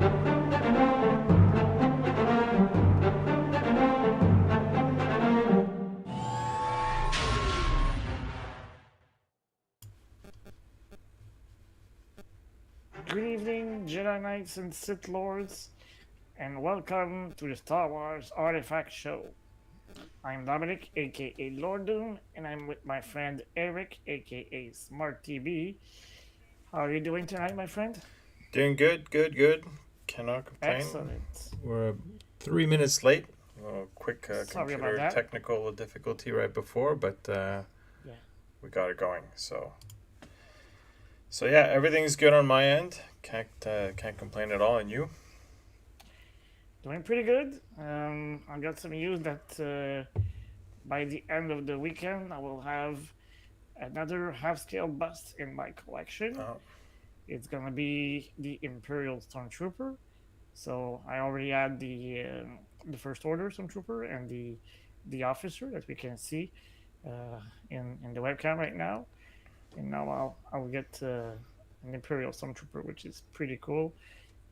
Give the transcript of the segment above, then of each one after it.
Good evening, Jedi Knights and Sith Lords, and welcome to the Star Wars Artifacts Show. I'm Dominic, aka Lord Doom, and I'm with my friend Eric, aka Smart TV. How are you doing tonight, my friend? Doing good, good, good. Cannot complain. Excellent. We're 3 minutes late. A quick Sorry about computer that. technical difficulty right before, but Yeah. we got it going. So yeah, everything's good on my end. Can't complain at all. And you? Doing pretty good. I got some news that by the end of the weekend, I will have another half-scale bust in my collection. Oh, It's gonna be the Imperial Stormtrooper. So I already had the First Order Stormtrooper and the officer that we can see in the webcam right now. And now I'll get an Imperial Stormtrooper, which is pretty cool.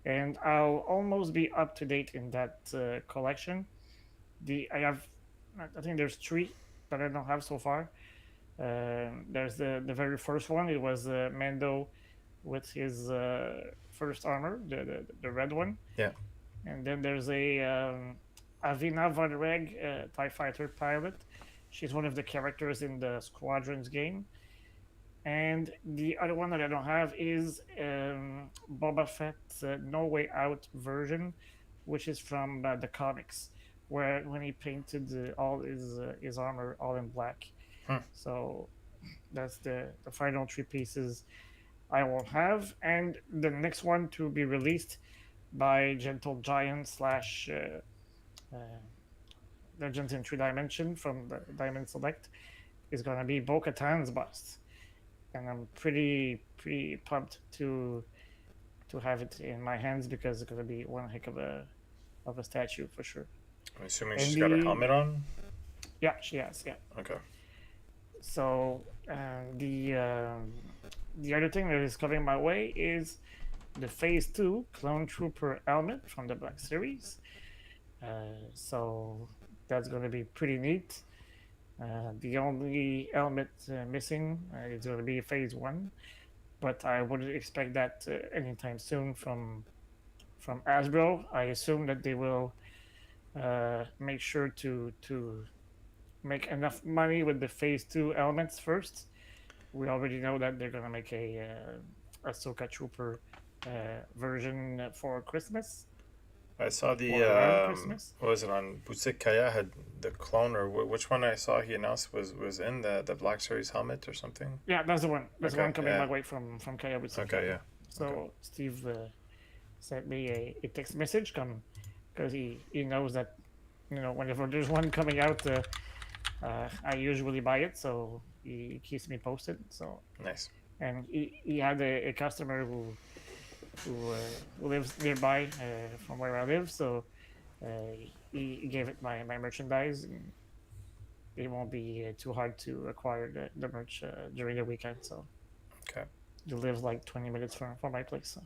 And I'll almost be up to date in that collection. I think there's three that I don't have so far. There's the very first one. It was Mando with his first armor, the red one. yeah. And then there's a Avina Von Reg, TIE fighter pilot. She's one of the characters in the Squadrons game. And the other one that I don't have is Boba Fett's No Way Out version, which is from the comics, where when he painted all his armor all in black. Hmm. So that's the final three pieces I won't have. And the next one to be released by Gentle Giant slash Legends in Three Dimension from the Diamond Select is gonna be Bo-Katan's bust, and I'm pretty pumped to have it in my hands because it's gonna be one heck of a statue for sure. I'm assuming And she's got her helmet on. yeah, she has, yeah. Okay. So the other thing that is coming my way is the Phase 2 Clone Trooper helmet from the Black Series. So that's going to be pretty neat. The only helmet missing is going to be Phase 1, but I wouldn't expect that anytime soon from Hasbro. I assume that they will make sure to make enough money with the Phase 2 elements first. We already know that they're gonna make a Ahsoka Trooper version for Christmas. I saw the Or around Christmas. what was it on Butsik Kaya had the clone or which one I saw he announced was in the Black Series helmet or something. Yeah, that's the one. That's the Okay, one coming yeah. my way from Kayabutsu. Okay, yeah. So okay. Steve sent me a text message because he knows that whenever there's one coming out, I usually buy it. So he keeps me posted. So Nice. and he had a customer who lives nearby from where I live, so he gave it my merchandise, and it won't be too hard to acquire the merch during the weekend. So Okay. he lives like 20 minutes from my place, so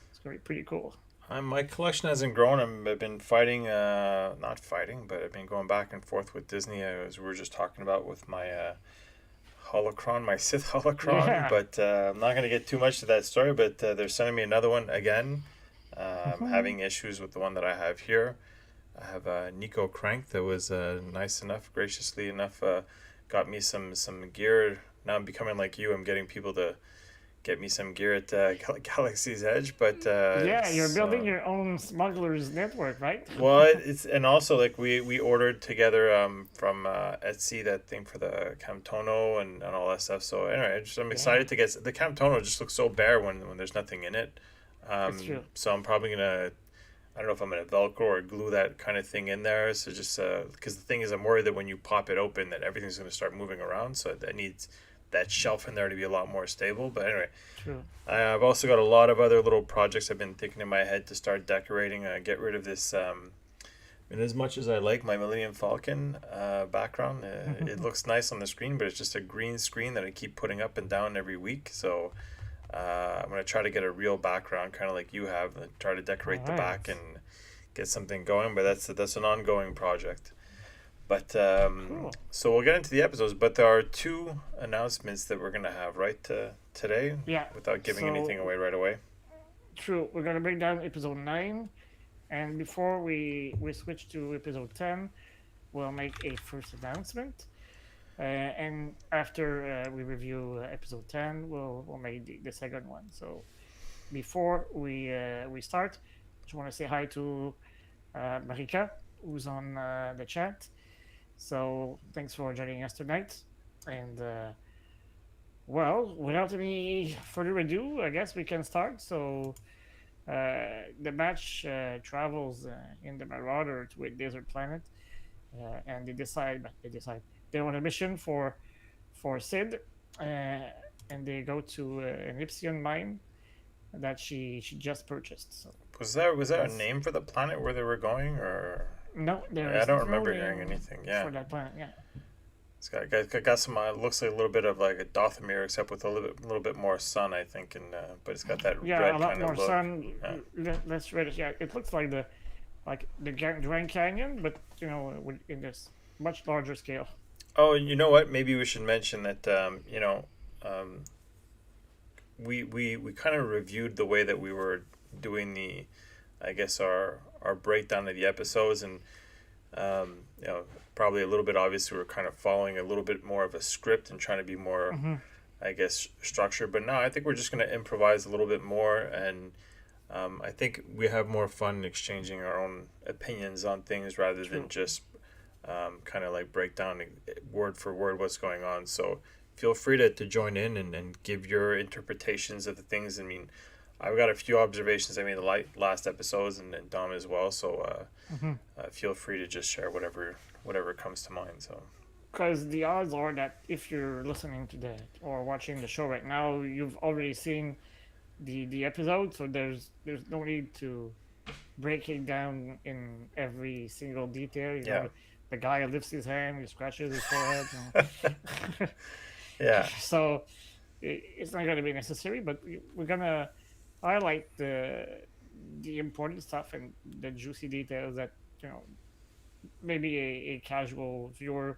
it's gonna be pretty cool. My collection hasn't grown. I've been fighting, not fighting, but I've been going back and forth with Disney, as we were just talking about with my holocron, my Sith holocron. Yeah. But I'm not going to get too much to that story, but they're sending me another one again. I'm having issues with the one that I have here. I have Nico Crank that was nice enough, graciously enough, got me some gear. Now I'm becoming like you. I'm getting people to get me some gear at Galaxy's Edge, but Yeah, you're building your own smugglers network, right? well, it's and also like we ordered together from Etsy that thing for the Camtono and all that stuff. So anyway, I'm excited to get the Camtono. Just looks so bare when there's nothing in it. That's true. So I'm probably gonna, I don't know if I'm gonna Velcro or glue that kind of thing in there. So just because the thing is, I'm worried that when you pop it open, that everything's gonna start moving around. So that needs that shelf in there to be a lot more stable. But anyway, True. I've also got a lot of other little projects I've been thinking in my head to start decorating. Get rid of this. And as much as I like my Millennium Falcon background, it looks nice on the screen, but it's just a green screen that I keep putting up and down every week. So I'm gonna try to get a real background, kind of like you have, and try to All decorate the back right. and get something going. But that's an ongoing project. But Cool. so we'll get into the episodes. But there are two announcements that we're gonna have right today, Yeah. without giving anything So away right away. true. We're gonna break down episode 9, and before we switch to episode 10, we'll make a first announcement. And after we review episode 10, we'll make the second one. So before we start, just want to say hi to Marika, who's on the chat. So thanks for joining us tonight. And well, without any further ado, I guess we can start. So the match travels in the Marauder to a desert planet, and they decide they're on a mission for Sid, and they go to an Ipsian mine that she just purchased. So Was there a that's name for the planet where they were going, or no, there I is don't no remember hearing name anything. Yeah, for that planet. Yeah, it's got some. Looks like a little bit of like a Dothamir, except with a little bit more sun, I think, and but it's got that yeah, a red lot kind of more look. sun. Yeah. Let's read it. Yeah, it looks like the Grand Canyon, but in this much larger scale. Oh, you know what? Maybe we should mention that. Um, we kind of reviewed the way that we were doing I guess our breakdown of the episodes, and probably a little bit obvious we were kind of following a little bit more of a script and trying to be more, Hmm. I guess, structured. But now I think we're just going to improvise a little bit more, and I think we have more fun exchanging our own opinions on things rather than True. just kind of like break down word for word what's going on. So feel free to join in and give your interpretations of the things. I mean, I've got a few observations I made the last episodes, and Dom as well. So Hmm. feel free to just share whatever comes to mind. So Because the odds are that if you're listening to that or watching the show right now, you've already seen the episode, so there's no need to break it down in every single detail. yeah, The guy lifts his hand, he scratches his forehead. yeah, So it's not going to be necessary, but we're gonna highlight the important stuff and the juicy details that you know maybe a casual viewer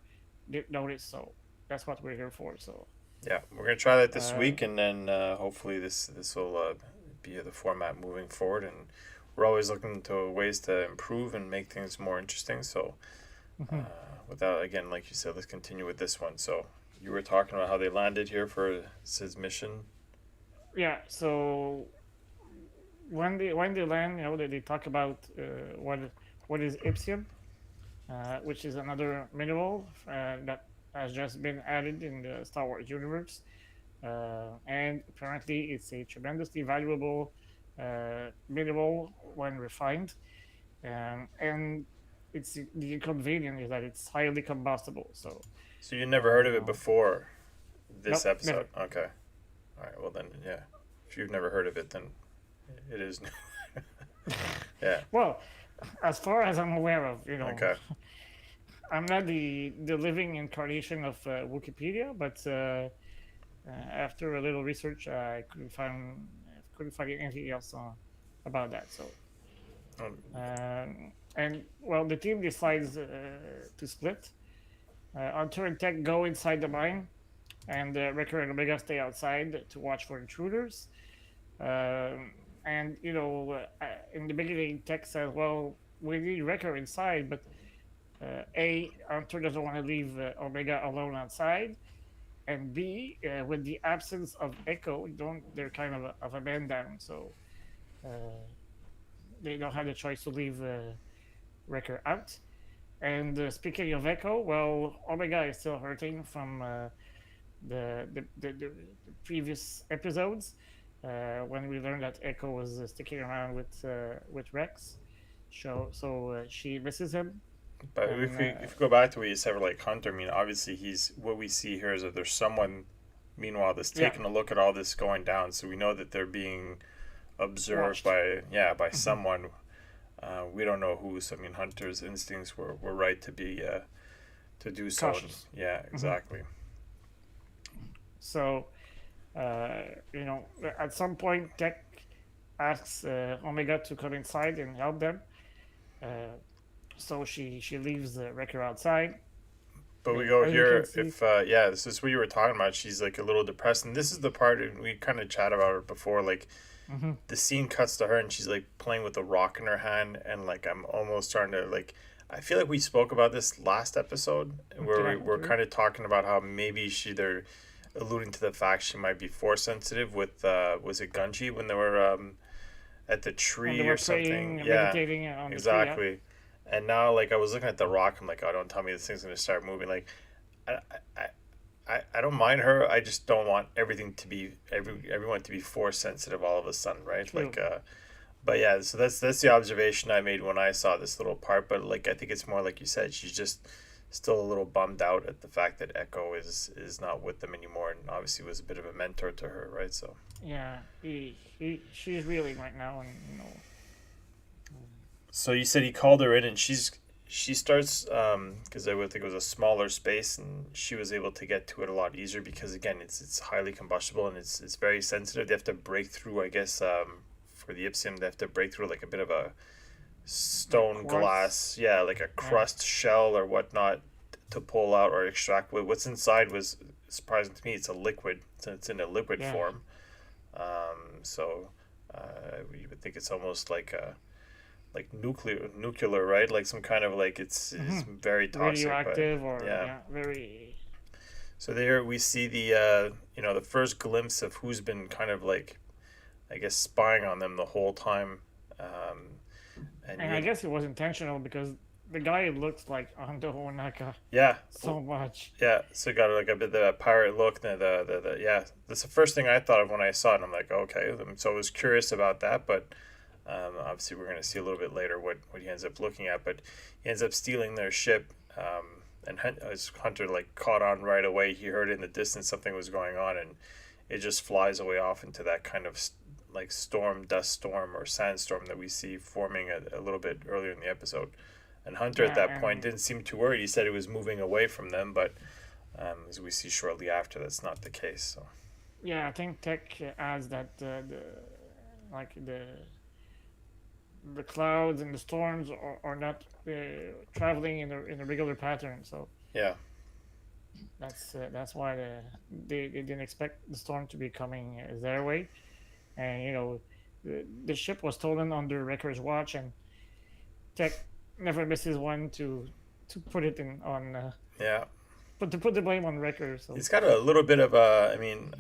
didn't notice. So that's what we're here for. So yeah. We're gonna try that this uh, week, and then hopefully this will be the format moving forward. And we're always looking to ways to improve and make things more interesting. So mhm. without, again, like you said, let's continue with this one. So you were talking about how they landed here for Sid's mission. Yeah. So when they land, they talk about what is Ipsium, which is another mineral that has just been added in the Star Wars universe. And apparently it's a tremendously valuable mineral when refined. And it's the inconvenience is that it's highly combustible. So, So you never heard of it uh, before this nope, episode? never. Okay. All right. Well then, yeah. If you've never heard of it, then it is new. Yeah. Well, as far as I'm aware of, Okay. I'm not the living incarnation of Wikipedia, but after a little research, I couldn't find anything else about that. So, Um, and well, the team decides to split. Hunter and Tech go inside the mine, and Wrecker and Omega stay outside to watch for intruders. And in the beginning, Tech says, "Well, we need Wrecker inside, but Hunter doesn't want to leave Omega alone outside, and B, with the absence of Echo, they're kind of a man down, so uh, they don't have the choice to leave Wrecker out." And speaking of Echo, well, Omega is still hurting from the previous episodes when we learned that Echo was sticking around with Rex. So she misses him, but and if we go back to what you said, like Hunter, I mean, obviously he's what we see here is that there's someone, meanwhile, that's yeah, taking a look at all this going down. So we know that they're being observed watched. by Hmm. someone. We don't know who. So I mean, Hunter's instincts were right to be to do so. And, Cautious. yeah, Hmm. exactly. So at some point, Tech asks Omega to come inside and help them. Uh, so she leaves the Wrecker outside. But we go As you can here. see, If yeah, this is what you were talking about. She's like a little depressed, and this is the part and we kind of chat about it before. Like mm-hmm, the scene cuts to her, and she's like playing with a rock in her hand, and like I'm almost starting to like. I feel like we spoke about this last episode where okay, we're kind of talking about how maybe they're alluding to the fact she might be force sensitive with was it Gunji when they were at the when they tree were or something? praying, Yeah, meditating on the tree. Yeah, exactly. And now like I was looking at the rock, I'm like, oh, don't tell me this thing's gonna start moving. Like, I I, I don't mind her. I just don't want everything to be everyone to be force sensitive all of a sudden, right? true. Like but yeah, so that's the observation I made when I saw this little part. But like I think it's more like you said, she's just still a little bummed out at the fact that Echo is not with them anymore, and obviously was a bit of a mentor to her, right? So Yeah, she's reeling right now, and so you said he called her in, and she starts because I would think it was a smaller space, and she was able to get to it a lot easier because again it's highly combustible and it's very sensitive. They have to break through, I guess, for the Ipsium they have to break through like a bit of a like stone quartz. glass, yeah, like a Yeah, crust shell or whatnot to pull out or extract. What's inside was surprising to me. It's a liquid, so it's in a liquid yeah. form. So you would think it's almost like a like nuclear, right? Like some kind of like it's Mm-hmm. very toxic, but Radioactive or yeah. yeah, very. So there we see the the first glimpse of who's been kind of like I guess spying on them the whole time. Um, and And I guess it was intentional because the guy looks like Ando Onaka yeah, so much. yeah. So got like a bit of the pirate look. The yeah. That's the first thing I thought of when I saw it. And I'm like, okay. So I was curious about that, but obviously, we're going to see a little bit later what he ends up looking at, but he ends up stealing their ship. And as Hunter like caught on right away, he heard in the distance something was going on, and it just flies away off into that kind of like dust storm or sandstorm that we see forming a little bit earlier in the episode. And Hunter at Yeah, that point and didn't seem too worried. He said it was moving away from them, but as we see shortly after, that's not the case. So yeah, I think Tech adds that like the clouds and the storms are not traveling in a regular pattern. So yeah, that's why they didn't expect the storm to be coming their way. And the ship was stolen under Wrecker's watch, and Tech never misses one to put it in on yeah. but to put the blame on Wrecker. So He's got a little bit of a. I mean,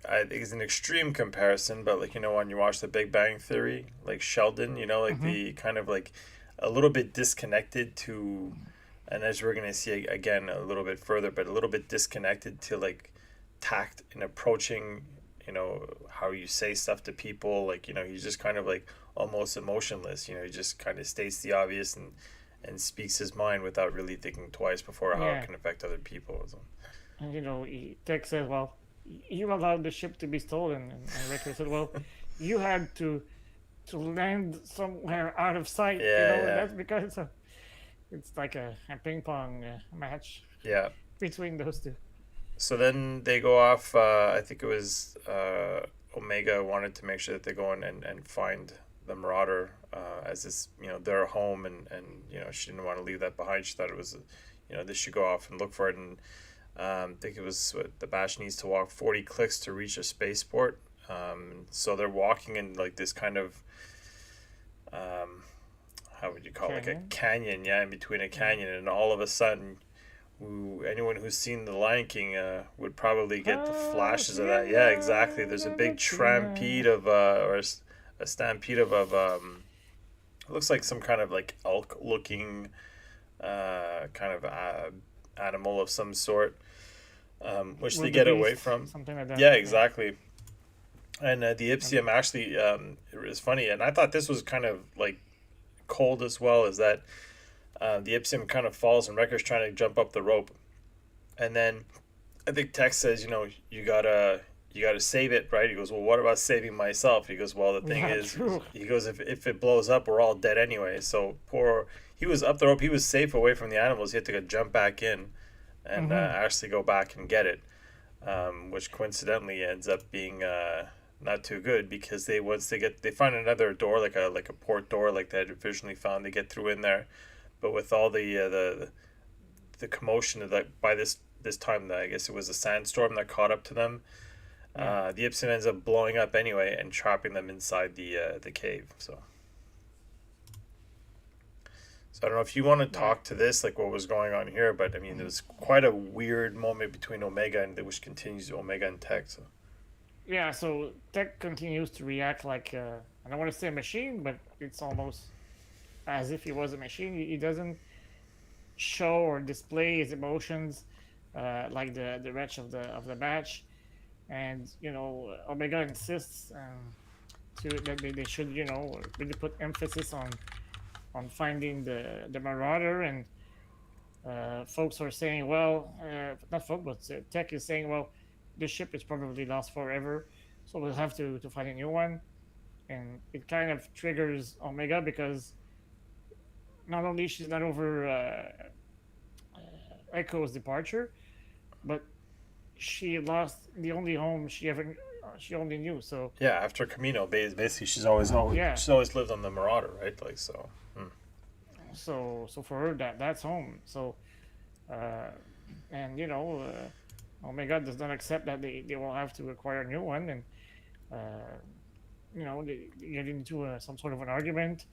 I think it's an extreme comparison, but like when you watch The Big Bang Theory, like Sheldon, like mm-hmm. the kind of like a little bit disconnected to, and as we're gonna see again a little bit further, but a little bit disconnected to like tact in approaching, how you say stuff to people. Like he's just kind of like almost emotionless. He just kind of states the obvious and speaks his mind without really thinking twice before how it Yeah, can affect other people. So, and Tech says, "Well, you allowed the ship to be stolen," and Wrecker said, "Well, you had to land somewhere out of sight, yeah, and yeah, that's because it's like a ping pong match yeah. between those two." So then they go off. I think it was Omega wanted to make sure that they go in and find the Marauder as this, their home, and she didn't want to leave that behind. She thought it was, they should go off and look for it. And I think it was the Bash needs to walk 40 clicks to reach a spaceport. So they're walking in like this kind of, how would you call it? Like a Canyon. canyon, yeah, in between a Yeah. canyon, and all of a sudden anyone who's seen The Lion King would probably get the flashes of that. Yeah, exactly. There's a big trampede of a stampede of it looks like some kind of like elk looking kind of animal of some sort, which they get away Wildebeest, from. something like that. Yeah, Yeah. exactly. And the Um, Ipsium actually it was funny, and I thought this was kind of like cold as well, is that the Ipsium kind of falls and Wrecker's trying to jump up the rope, and then I think Tex says, you gotta save it, right? He goes, well, what about saving myself? He goes, well, the thing Yeah, is, true. he goes, if it blows up, we're all dead anyway. So he was up the rope, he was safe away from the animals. He had to go jump back in and Mm-hmm. actually go back and get it. which coincidentally ends up being not too good because they once they find another door like a port door like they had originally found. They get through in there, but with all the commotion of that by this time, I guess it was a sandstorm that caught up to them. Yeah. The Ipsum ends up blowing up anyway and trapping them inside the cave. So I don't know if you want to Yeah. talk to this, like what was going on here, but I mean, there was quite a weird moment between Omega and which continues Omega and Tech. So Yeah. So Tech continues to react like I don't want to say a machine, but it's almost as if he was a machine. He doesn't show or display his emotions like the rest of the match. And Omega insists that they should really put emphasis on finding the Marauder. And folks are saying, well, not folks, but Tech is saying, well, this ship is probably lost forever, so we'll have to find a new one. And it kind of triggers Omega because not only she's not over Echo's departure, but she lost the only home she only knew. So yeah, after Camino, basically yeah, she's always lived on the Marauder, right? Like so. so for her that's home. So uh, and Omega does not accept that they will have to acquire a new one. And uh, they get into some sort of an argument.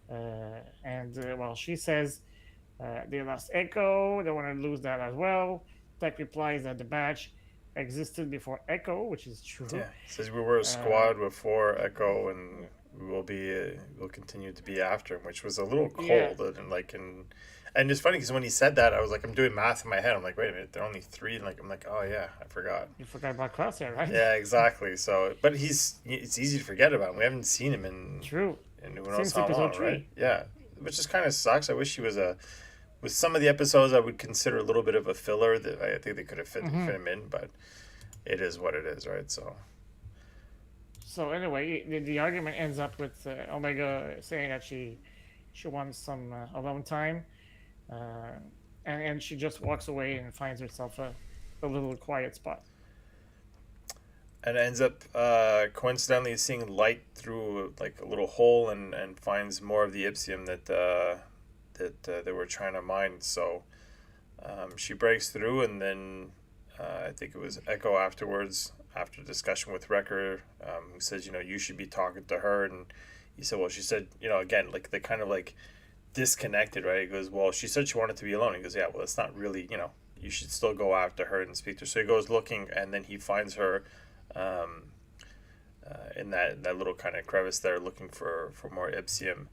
And well, she says they lost Echo. They want to lose that as well. Tech replies that the badge existed before Echo, which is true. Yeah, he says we were a Uh, squad before Echo, and we'll continue to be after him, which was a little yeah, cold and it's funny because when he said that, I was like, I'm doing math in my head. I'm like, wait a minute, they're only three, and I'm like, oh yeah, I forgot. you forgot about Crosshair, right? Yeah, exactly. So, but it's easy to forget about him. We haven't seen him True. in who knows Since how episode long, right? three. Yeah, which just kind of sucks. I wish he was a with some of the episodes I would consider a little bit of a filler that I think they could have Mm-hmm. fit him in, but it is what it is, right? So So anyway, the argument ends up with Omega saying that she wants some alone time, uh, and she just walks away and finds herself a little quiet spot. and ends up coincidentally seeing light through like a little hole and finds more of the Ipsium that they were trying to mine. So she breaks through, and then I think it was Echo afterwards, after discussion with Wrecker, who says, you should be talking to her. And he said, well, she said, again, like they kind of like disconnected, right? He goes, well, she said she wanted to be alone. He goes, yeah, well, it's not really, you should still go after her and speak to her. So he goes looking, and then he finds her um, in that little kind of crevice there, looking for more Ipsium.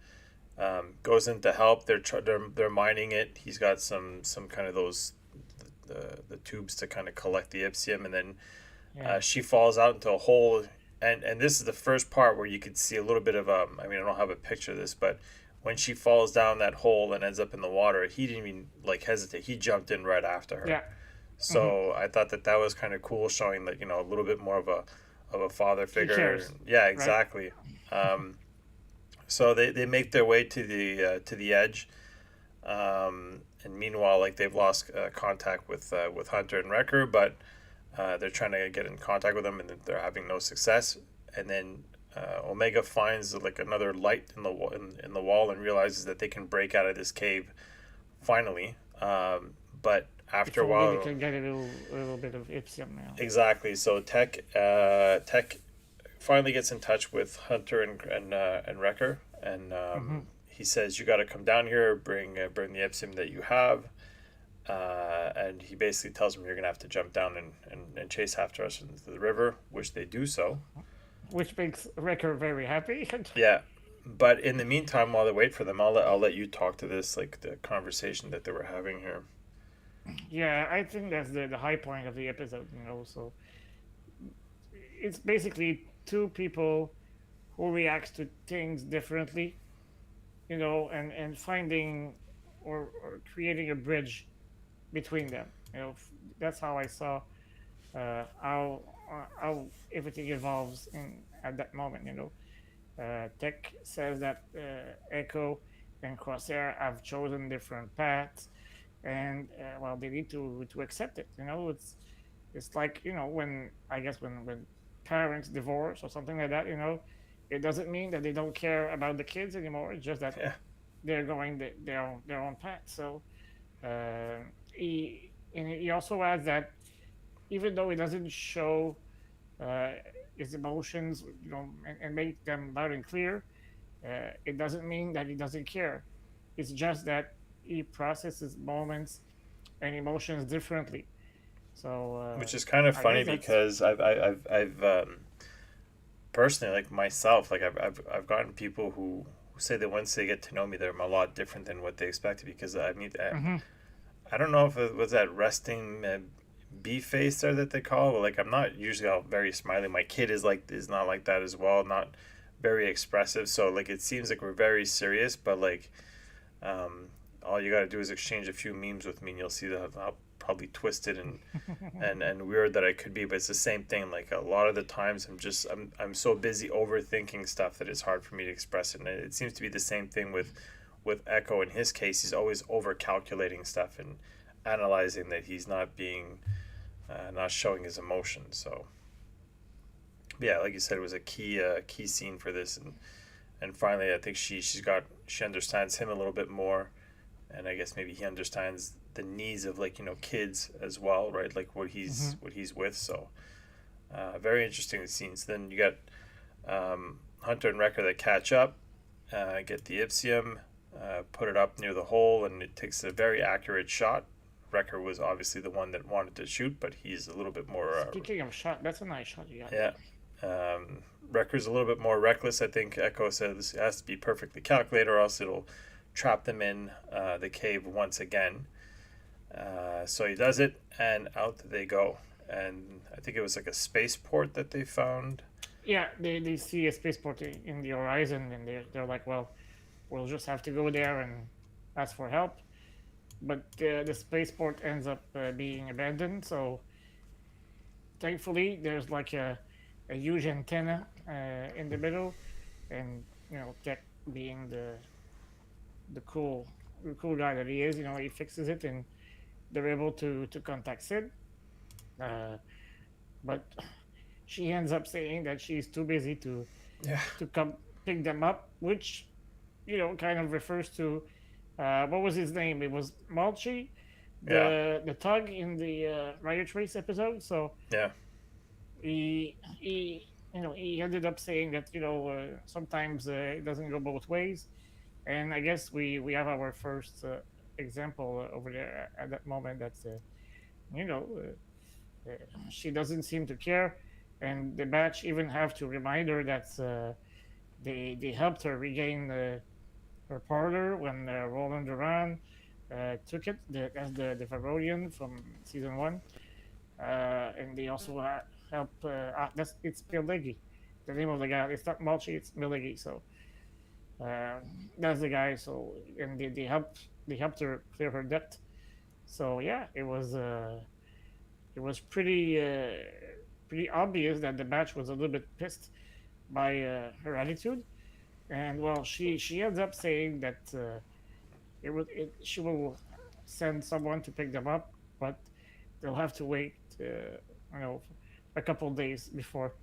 Goes in to help. They're mining it. He's got some kind of those the tubes to kind of collect the Ipsium, and then Yeah, she falls out into a hole. And this is the first part where you could see a little bit of I mean, I don't have a picture of this, but when she falls down that hole and ends up in the water, he didn't even like hesitate. He jumped in right after her. yeah, mm-hmm. So I thought that was kind of cool, showing that a little bit more of a father He figure. cares, Yeah, right? exactly. Um, so they make their way to the edge, and meanwhile, like they've lost contact with Hunter and Wrecker, but they're trying to get in contact with them, and they're having no success. And then Omega finds like another light in the wall and realizes that they can break out of this cave finally. But after If a only they while, can get a little bit of Ipsium now. exactly. So Tech finally gets in touch with Hunter and Wrecker, and Mm-hmm. he says, "You got to come down here, bring the Ipsum that you have." And he basically tells them, you're gonna have to jump down and chase after us into the river, which they do so. Which makes Wrecker very happy. Yeah, but in the meantime, while they wait for them, I'll let you talk to this, like the conversation that they were having here. Yeah, I think that's the high point of the episode. So it's basically two people who reacts to things differently. And finding or creating a bridge between them. That's how I saw how everything evolves in at that moment. Tech says that Echo and Crosshair have chosen different paths, and well, they need to accept it. It's It's like, when I guess when parents divorce or something like that, it doesn't mean that they don't care about the kids anymore. It's just that Yeah. they're going their own path. So he also adds that even though he doesn't show uh, his emotions, and make them loud and clear, it doesn't mean that he doesn't care. It's just that he processes moments and emotions differently. So Which is kind of I funny guess that's. because I've personally, like myself, like I've gotten people who say that once they get to know me, they're a lot different than what they expected. Because I mean, Hmm. I don't know if it was that resting bee face there that they call it. But like I'm not usually all very smiley. My kid is not like that as well. Not very expressive. So like it seems like we're very serious, but like all you got to do is exchange a few memes with me, and you'll see how probably twisted and weird that I could be. But it's the same thing. Like a lot of the times, I'm so busy overthinking stuff that it's hard for me to express it. And it seems to be the same thing with Echo. In his case, he's always over calculating stuff and analyzing that he's not being not showing his emotions. So yeah, like you said, it was a key scene for this, and finally, I think she understands him a little bit more, and I guess maybe he understands the needs of like kids as well, right? Like Hmm. what he's with. So very interesting scenes. Then you got Hunter and Wrecker that catch up, get the Ipsium, put it up near the hole, and it takes a very accurate shot. Wrecker was obviously the one that wanted to shoot, but he's a little bit more Speaking of shot, that's a nice shot you got yeah. there. Wrecker's a little bit more reckless. I think Echo says it has to be perfectly calculated, or else it'll trap them in the cave once again. So he does it, and out they go. And I think it was like a spaceport that they found. Yeah, they see a spaceport in the horizon, and they're like, well, we'll just have to go there and ask for help. But the spaceport ends up being abandoned. So thankfully, there's like a huge antenna in the middle, and Tech being the cool the cool guy that he is, he fixes it, and they're able to contact Sid. Uh, but she ends up saying that she's too busy Yeah, to come pick them up, which kind of refers to what was his name? It was Malchi, yeah, the tug in the Riot Race episode. So yeah. he ended up saying that sometimes it doesn't go both ways, and I guess we have our first example over there at that moment. That's you know uh, she doesn't seem to care, and the batch even have to remind her that they helped her regain her parlor when Roland Duran took it as the Varodian from season 1, and they also help. That's it's Milegi, the name of the guy. It's not Malchi, it's Milegi. So uh, that's the guy. So and they helped her clear her debt. So yeah, it was pretty obvious that the batch was a little bit pissed by her attitude, and well, she ends up saying that she will send someone to pick them up, but they'll have to wait, you know, a couple of days before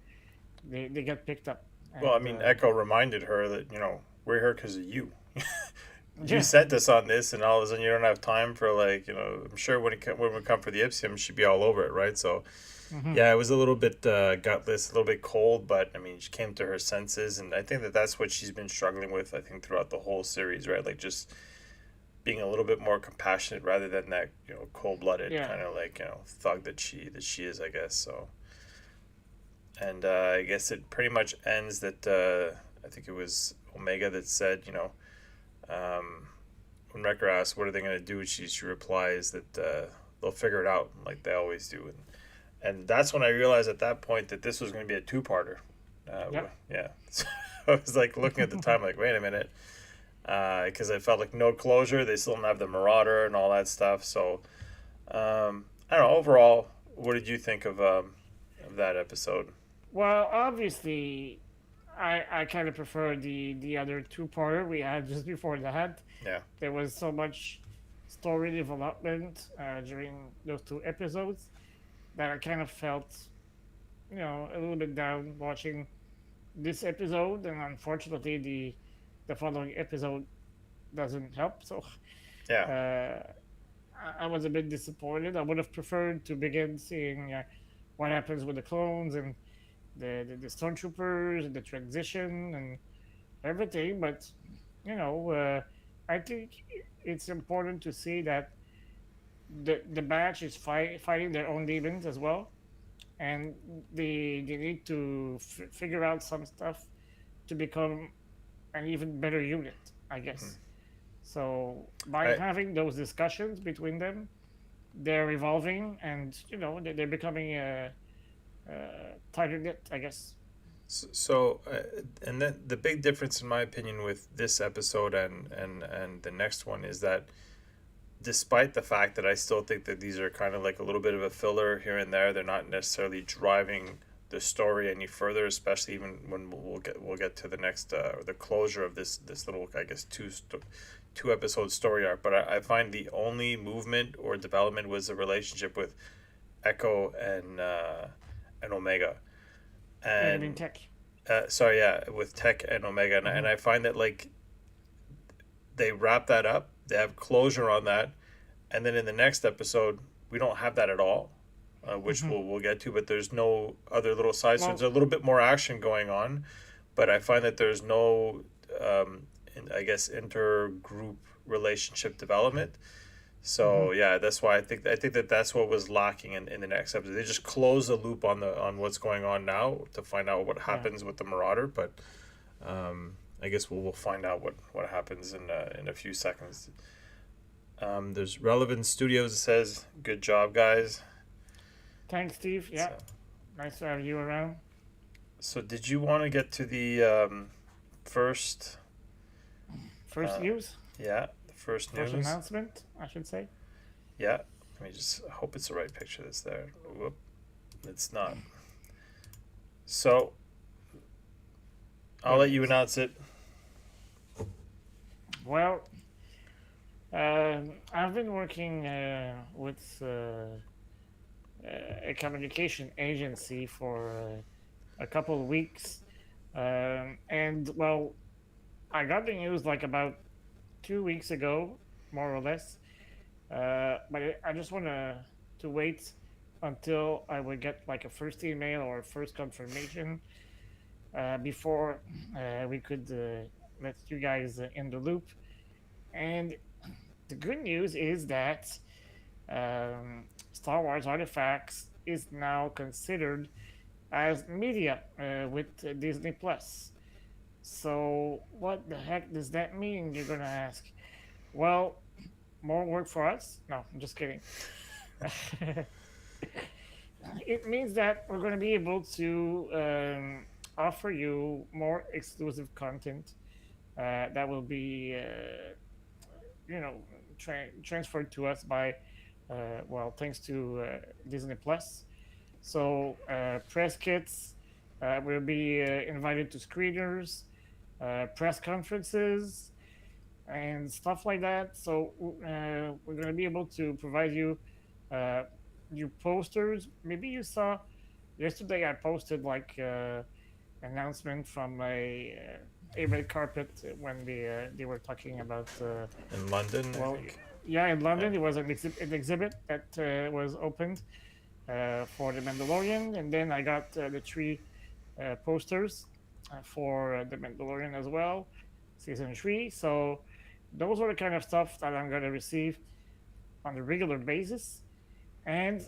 they get picked up. Well, I And mean, Echo reminded her that we're here because of you. You yeah, sent us on this, and all of a sudden you don't have time for like I'm sure when we come for the Ipsium, she'd be all over it, right? So hmm yeah, it was a little bit gutless, a little bit cold, but I mean, she came to her senses, and I think that that's what she's been struggling with. I think throughout the whole series, right? Like just being a little bit more compassionate rather than that cold blooded yeah, kind of like thug that she is, I guess. So, and I guess it pretty much ends that I think it was Omega that said um, when Wrecker asks what are they going to do, she replies that they'll figure it out like they always do, and that's when I realized at that point that this was going to be a two-parter. yep. Yeah, so I was like looking at the time, like, wait a minute, because I felt like no closure. They still don't have the Marauder and all that stuff. So I don't know. Overall, what did you think of that episode? Well, obviously, I kind of prefer the other two-parter we had just before that. Yeah, There was so much story development during those two episodes. that I kind of felt, a little bit down watching this episode, and unfortunately, the following episode doesn't help. So Yeah. I was a bit disappointed. I would have preferred to begin seeing what happens with the clones and the stormtroopers and the transition and everything. But I think it's important to see that the batch is fighting their own demons as well, and they need to figure out some stuff to become an even better unit, I guess. So by I having those discussions between them, they're evolving, and they're becoming tighter knit, I guess. so and then the big difference in my opinion with this episode and the next one is that despite the fact that I still think that these are kind of like a little bit of a filler here and there, they're not necessarily driving the story any further. Especially even when we'll get to the next the closure of this little, I guess, two episode story arc. But I find the only movement or development was the relationship with Echo and Omega, You mean and tech? sorry, yeah, with Tech and Omega, and Mm-hmm. I find that like they wrap that up, they have closure on that, and then in the next episode we don't have that at all, which Mm-hmm. we'll get to. But there's no other little sides. So there's Well, a little bit more action going on, but I find that there's no, I guess, intergroup relationship development. mm-hmm. So yeah, that's why I think that that's what was lacking in the next episode. They just close the loop on what's going on now to find out what Yeah. happens with the Marauder, but I guess we'll find out what happens in a few seconds. There's Relevant Studios that says, "Good job, guys." Thanks, Steve. Yeah, So, nice to have you around. so did you want to get to the first? First Uh, news, yeah, the first first news. announcement, I should say. Yeah, let me just hope it's the right picture that's there. Whoop, it's not. So I'll What let it you is. announce it. Well, I've been working with a communication agency for a couple of weeks, and well, I got the news like about 2 weeks ago, more or less. But I just want to wait until I would get like a first email or first confirmation before we could let you guys in the loop. And the good news is that Star Wars Artifacts is now considered as media with Disney Plus. So what the heck does that mean? You're gonna ask. Well, more work for us? No, I'm just kidding. It means that we're gonna be able to offer you more exclusive content that will be, you know, transferred to us by, well, thanks to Disney Plus. So press kits will be invited to screeners, press conferences, and stuff like that. So we're going to be able to provide you uh, new posters. Maybe you saw yesterday I posted like announcement from a red carpet when they were talking about In London, I well, think. yeah, in Yeah. London it was an exhibit that was opened for the Mandalorian, and then I got the three posters for the Mandalorian as well, season three. So those are the kind of stuff that I'm gonna receive on a regular basis. And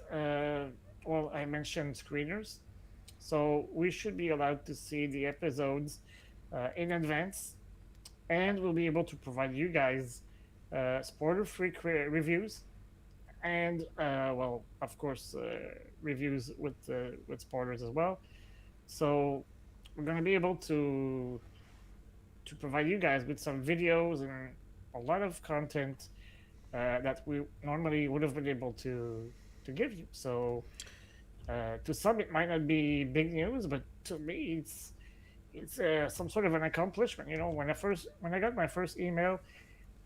well, I mentioned screeners, so we should be allowed to see the episodes in advance, and we'll be able to provide you guys spoiler-free reviews and well, of course, reviews with spoilers as well. So we're gonna be able to provide you guys with some videos and a lot of content that we normally would have been able to give you. So to some, it might not be big news, but to me, it's some sort of an accomplishment. You know, when I got my first email,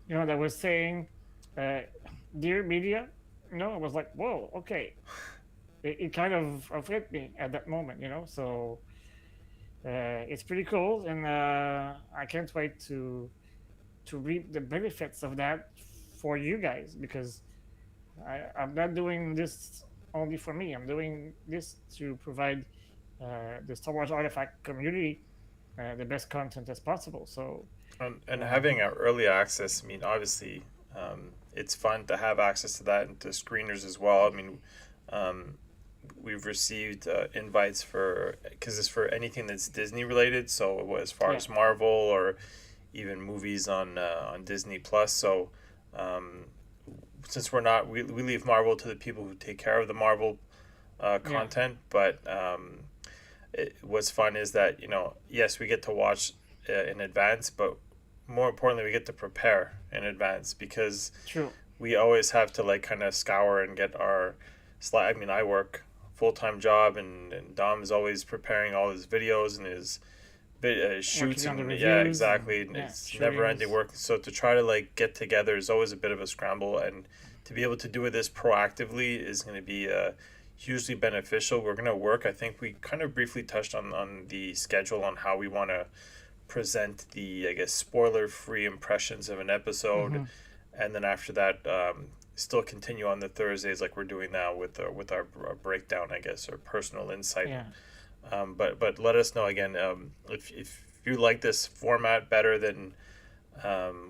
that was saying, "Dear media," I was like, "Whoa, okay." it kind of hit me at that moment, So it's pretty cool, and I can't wait to reap the benefits of that for you guys because I'm not doing this only for me. I'm doing this to provide the Star Wars Artifact community the best content as possible. So, And uh, having our early access, I mean, obviously, it's fun to have access to that and to screeners as well. I mean, um, we've received invites for because it's for anything that's Disney related. So as far yeah, as Marvel or even movies on Disney Plus. So um, since we're not, we leave Marvel to the people who take care of the Marvel yeah, content. But what's fun is that yes, we get to watch in advance, but more importantly, we get to prepare in advance because true. we always have to like kind of scour and get our slide. I mean, I work full time job, and Dom is always preparing all his videos and his shoots, Working on the and yeah, reviews and exactly. And yeah, it's never ending shootings. work. So to try to like get together is always a bit of a scramble, and to be able to do this proactively is going to be hugely beneficial. We're going to work. I think we kind of briefly touched on the schedule on how we want to present the, I guess, spoiler free impressions of an episode, Mm-hmm. and then after that, still continue on the Thursdays like we're doing now with our breakdown, I guess, or personal insight. Yeah, But let us know again, if you like this format better than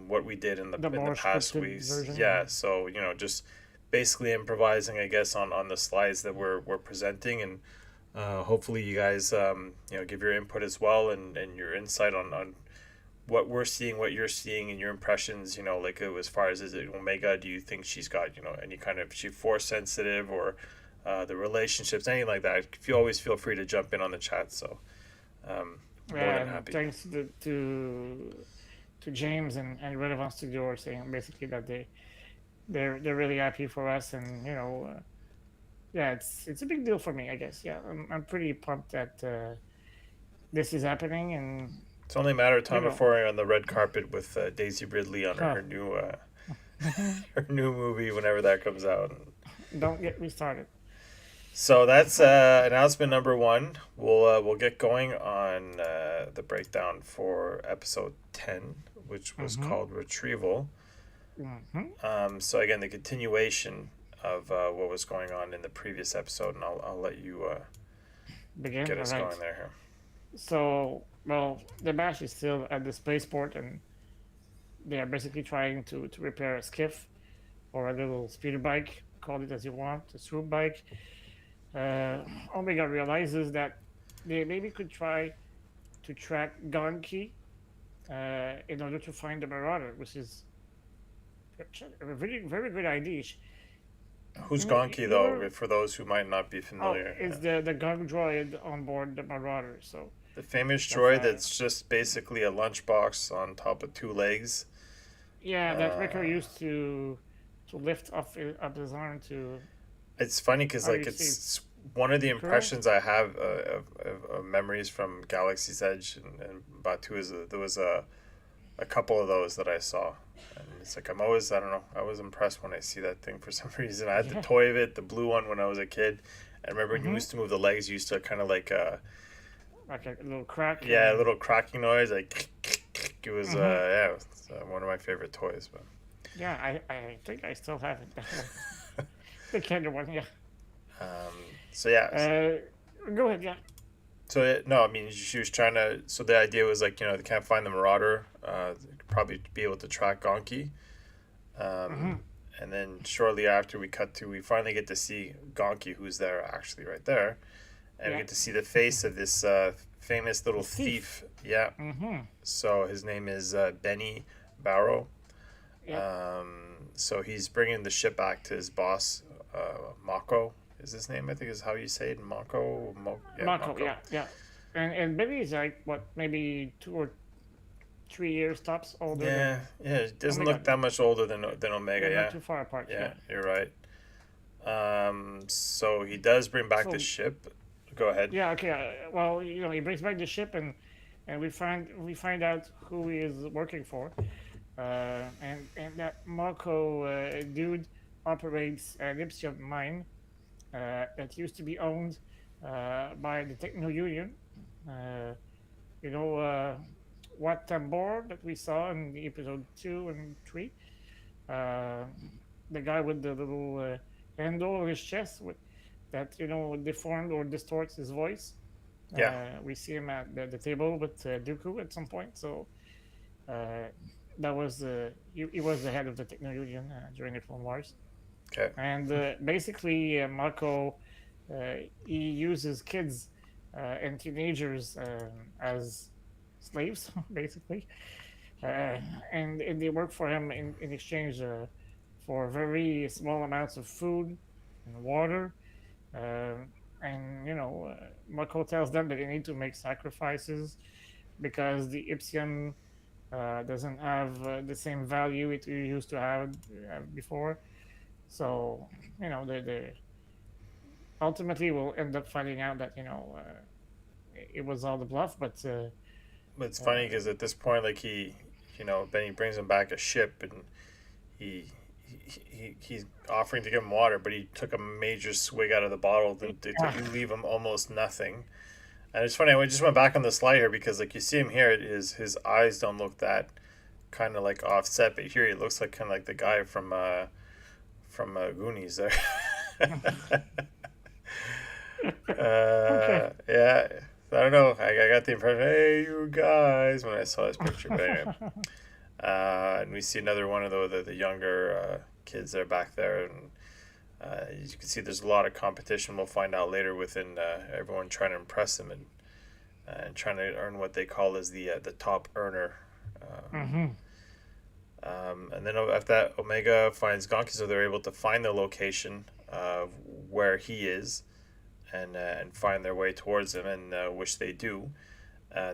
what we did the in the more past scripted weeks. version. Yeah, Yeah, so just basically improvising, I guess, on the slides that we're presenting, and hopefully you guys give your input as well, and your insight on what we're seeing, what you're seeing, and your impressions. Like as far as, is it Omega? Do you think she's got any kind of, she force sensitive, or the relationships, anything like that? If you always feel free to jump in on the chat. So more than and happy. thanks to James and Relevant Studio are saying basically that they're really happy for us, and yeah, it's a big deal for me, I guess. Yeah, I'm pretty pumped that this is happening, and It's only a matter of you time know, before we're on the red carpet with Daisy Ridley on huh, her new her new movie whenever that comes out. don't get me started. So that's announcement number one. We'll get going on the breakdown for episode 10, which was Mm-hmm. called Retrieval. Mm-hmm. So again, the continuation of what was going on in the previous episode, and I'll let you Begin. get All us right. going there here. So, well, the Bash is still at the spaceport, and they are basically trying to repair a skiff or a little speeder bike, call it as you want, a swoop bike. Omega realizes that they maybe could try to track Gonki in order to find the Marauder, which is a very, very good idea. Who's Gonki You though? were For those who might not be oh, familiar, it's the Gung droid on board the Marauder. So the famous that's droid that's just basically a lunchbox on top of two legs. yeah, that Ricker Uh, used to lift up his arm to it's funny because how do like you say it's one of the curl? impressions I have of memories from Galaxy's Edge and Batu is there was a couple of those that I saw, and it's like I don't know, I was impressed when I see that thing for some reason. I had the Yeah. toy of it, the blue one, when I was a kid. I remember when you Mm-hmm. used to move the legs, you used to kind of like Like a little crack yeah, a and little cracking noise, like it was mm-hmm. yeah, it's one of my favorite toys. But Yeah, I think I still have it. That one. The candy one, yeah. um, so yeah, Uh, Go ahead, yeah. so no, I mean she was trying to. So the idea was like they can't find the Marauder. They could probably be able to track Gonki. Mm-hmm. Um, and then shortly after we finally get to see Gonki, who's there actually right there, and we Yeah. get to see the face of this famous The little thief. thief. Yeah. Mm-hmm. So his name is Benny Barrow. Yep. So he's bringing the ship back to his boss, Mako. Is his name? I think is how you say it. Mako. Yeah, Marco, Mako. yeah, yeah. And Billy is like what, maybe 2 or 3 years tops older Yeah, than yeah. It doesn't Omega. look that much older than Omega. They're not Yeah, too far apart, yeah. yeah. You're right. So he does bring back the So ship. Go ahead. yeah, okay. Well, he brings back the ship, and we find out who he is working for, and that Marco dude operates an Ipsium mine that used to be owned by the Techno Union. Uh, you know, what Tambor that we saw in the episode 2 and 3. Uh, the guy with the little handle on his chest with, that deformed or distorts his voice. Yeah. We see him at the table with Dooku at some point. So uh, that was he was the head of the Techno Union during the Clone Wars. Okay. And basically, Marco he uses kids and teenagers as slaves, basically, uh, and they work for him in exchange for very small amounts of food and water. Uh, and Marco tells them that they need to make sacrifices because the Ipsium doesn't have the same value it used to have before. So they ultimately will end up finding out that it was all the bluff. But But it's funny uh, because at this point, like Benny brings him back a ship, and he, he's offering to give him water, but he took a major swig out of the bottle to leave him almost nothing. And it's funny. I just went back on the slide here because, like, you see him here, his eyes don't look that kind of like offset, but here he looks like kind of like the guy from Goonies there. okay. Yeah, I don't know. I got the impression, hey, you guys, when I saw his picture. But anyway, and we see another one of the younger kids there back there, and you can see there's a lot of competition. We'll find out later within everyone trying to impress him and trying to earn what they call as the top earner. Hmm. And then after that, Omega finds Gonki, so they're able to find the location of where he is and find their way towards him, and which they do.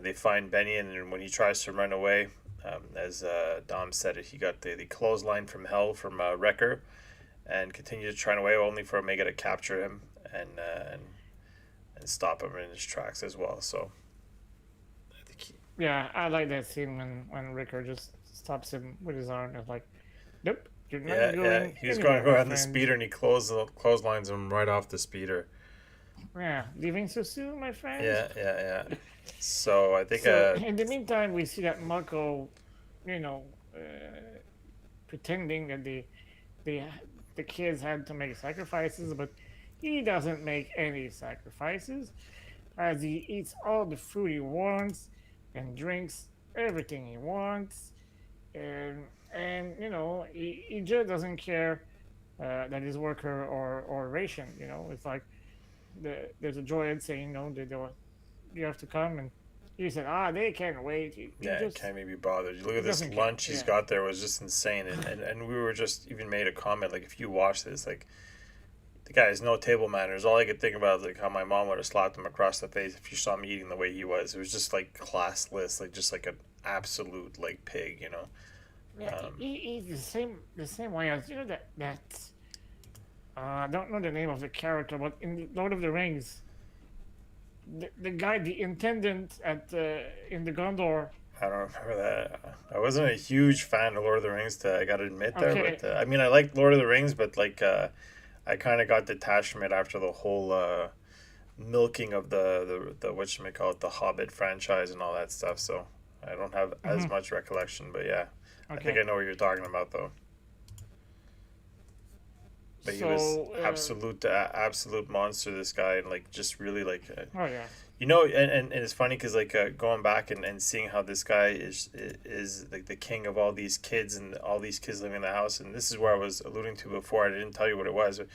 They find Benny, and when he tries to run away, as Dom said it, he got the clothesline from hell from Wrecker, and continues trying away, only for Omega to capture him and stop him in his tracks as well. So I think Yeah, I like that scene when Ricker just stops him with his arm and is like, "Nope, you're not yeah, going he was going anywhere, to go my on the friend." speeder, and he clotheslines him right off the speeder. Yeah, leaving so soon, my friend. Yeah. So I think So in the meantime, we see that Marco, you know, pretending that the the kids had to make sacrifices, but he doesn't make any sacrifices, as he eats all the food he wants and drinks everything he wants, and he just doesn't care that his worker or ration. It's like there's a droid saying you have to come, and he said, they can't wait. He yeah, just can't even be bothered. You look at he this doesn't care. lunch he's Yeah. got there was just insane, and we were just even made a comment like, if you watch this, like, the guy has no table manners. All I could think about is like how my mom would have slapped him across the face if she saw me eating the way he was. It was just like classless, like just like an absolute like pig, you know. Yeah, Um, he's the same way as that. I don't know the name of the character, but in Lord of the Rings, the guy, the intendant at in the Gondor. I don't remember that. I wasn't a huge fan of Lord of the Rings. I got to admit there, Okay. but I mean, I liked Lord of the Rings, but like I kind of got detached from it after the whole milking of the whatchamacallit, the Hobbit franchise and all that stuff. So I don't have as Mhm. much recollection, but yeah, I think Okay. I know what you're talking about though. But he was So, absolute monster. This guy, and like just really like oh yeah. and it's funny because like going back and seeing how this guy is like the king of all these kids and all these kids living in the house, and this is where I was alluding to before. I didn't tell you what it was. It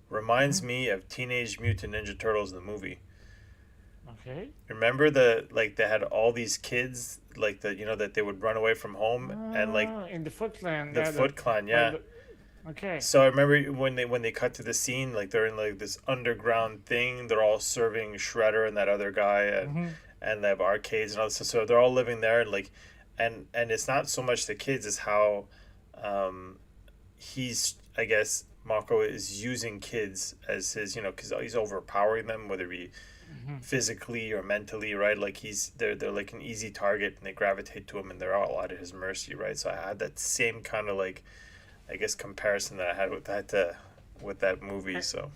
reminds Mhm. me of Teenage Mutant Ninja Turtles the movie. Okay. Remember the like they had all these kids like that they would run away from home, and like In the Footland, the yeah, Foot Clan, by yeah. the okay. So I remember when they cut to the scene, like they're in like this underground thing. They're all serving Shredder and that other guy, Hmm. and they have arcades and all this. So they're all living there, and like, and it's not so much the kids as how, he's, I guess Mako is using kids as his, because he's overpowering them, whether it be Hmm. physically or mentally, right? Like they're like an easy target, and they gravitate to him, and they're all at his mercy, right? So I had that same kind of like, I guess, comparison that I had with that movie. So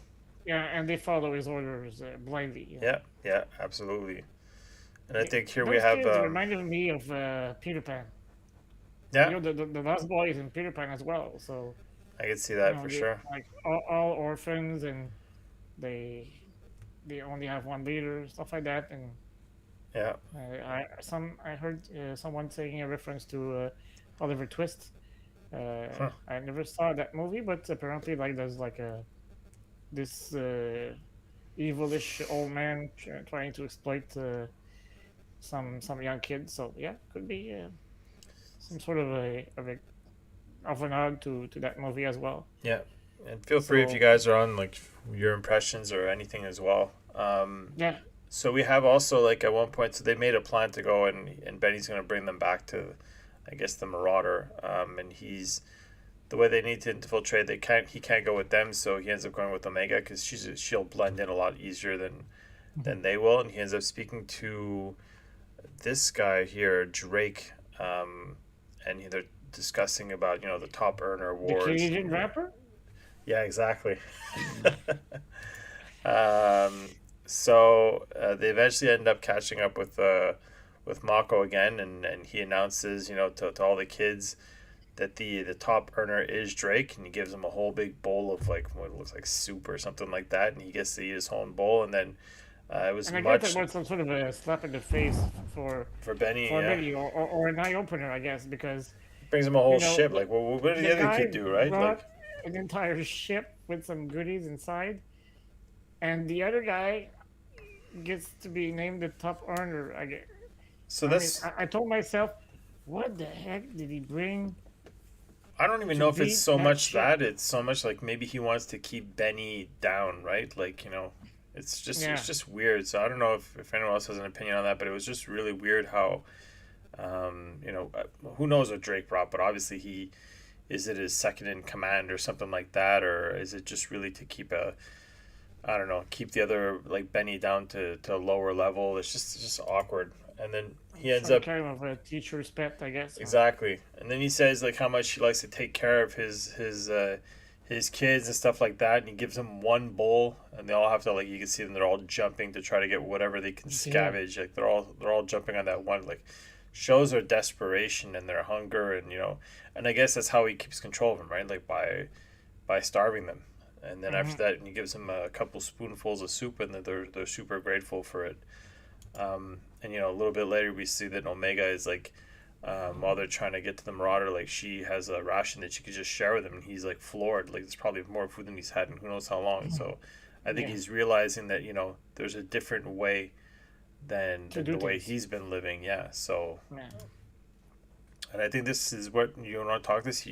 yeah, and they follow his orders blindly. Yeah, yeah, absolutely. And I They, think here we those have, kids reminded me of Peter Pan. yeah, The Lost Boys in Peter Pan as well. So I can see that for they sure. like all orphans, and they they only have one leader, stuff like that. And Yeah, I heard someone saying a reference to Oliver Twist. huh. I never saw that movie, but apparently like there's like a this evilish old man trying to exploit some young kids. So yeah, could be some sort of of a nod to that movie as well. Yeah, and feel free if you So guys are on like your impressions or anything as well. yeah, So we have also like at one point, so they made a plan to go and Benny's gonna bring them back to, I guess the Marauder. And he's the way they need to infiltrate. He can't go with them, so he ends up going with Omega because she'll blend in a lot easier than they will, and he ends up speaking to this guy here, Drake, and they're discussing about the top earner the wars. Canadian rapper. Yeah, exactly. um, so they eventually end up catching up with Mako again, and he announces to all the kids that the top earner is Drake, and he gives him a whole big bowl of like what looks like soup or something like that, and he gets to eat his own bowl, and then it was And I guess that much was some sort of a slap in the face for Benny. for Yeah, Benny, or an eye opener, I guess, because brings him a whole you know ship. Like, well, what did the the other guy kid do, right? brought Like, an entire ship with some goodies inside, and the other guy gets to be named the top earner. so I mean, that's I told myself, what the heck did he bring I don't even to know if it's beat so that much ship? that it's so much like maybe he wants to keep Benny down, right? Like, Yeah, it's just weird. So I don't know if anyone else has an opinion on that, but it was just really weird how who knows what Drake brought, but obviously he is it his second in command or something like that, or is it just really to keep I don't know, keep the other like Benny down to a lower level. It's just awkward. And then he ends some up kind of a teacher's pet, I guess. exactly. And then he says like how much he likes to take care of his kids and stuff like that, and he gives them one bowl, and they all have to like you can see them they're all jumping to try to get whatever they can Yeah. scavenge. Like they're all jumping on that one like shows their desperation and their hunger and and I guess that's how he keeps control of them, right? Like by starving them. And then after Hmm. that, he gives them a couple spoonfuls of soup, and then they're super grateful for it. And a little bit later, we see that Omega is like, while they're trying to get to the Marauder, like she has a ration that she could just share with him, and he's like floored. Like it's probably more food than he's had in who knows how long. So, I think Yeah, he's realizing that there's a different way to than do the way things. he's been living. Yeah. So, Yeah. and I think this is what you want to talk this.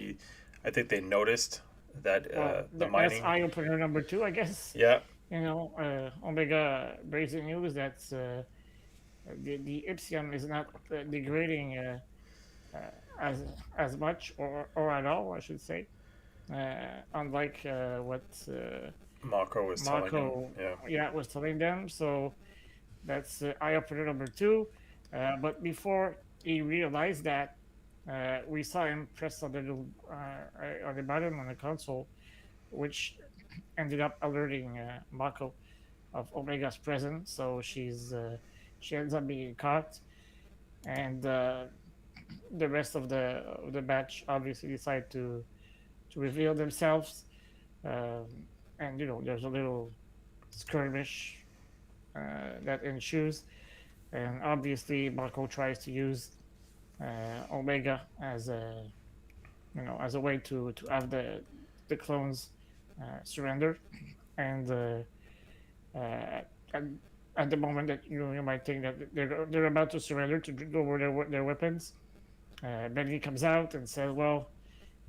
I think they noticed that Well, the that's mining. eye opener number two, I guess. Yeah. Omega breaking news that the Ipsium is not degrading uh, as as much or at all, I should say. Unlike what Mako was telling him. Marco, Yeah. yeah, was telling them. So that's eye opener number two. But before he realized that, we saw him press on the little on the button on the console, which ended up alerting Mako of Omega's presence. So she ends up being caught, and the rest of the batch obviously decide to reveal themselves. Um, and there's a little skirmish that ensues, and obviously Mako tries to use Omega as a way to have the clones surrender, and uh, at, at the moment that you might think that they're about to surrender to lower their weapons, Benny comes out and says, "Well,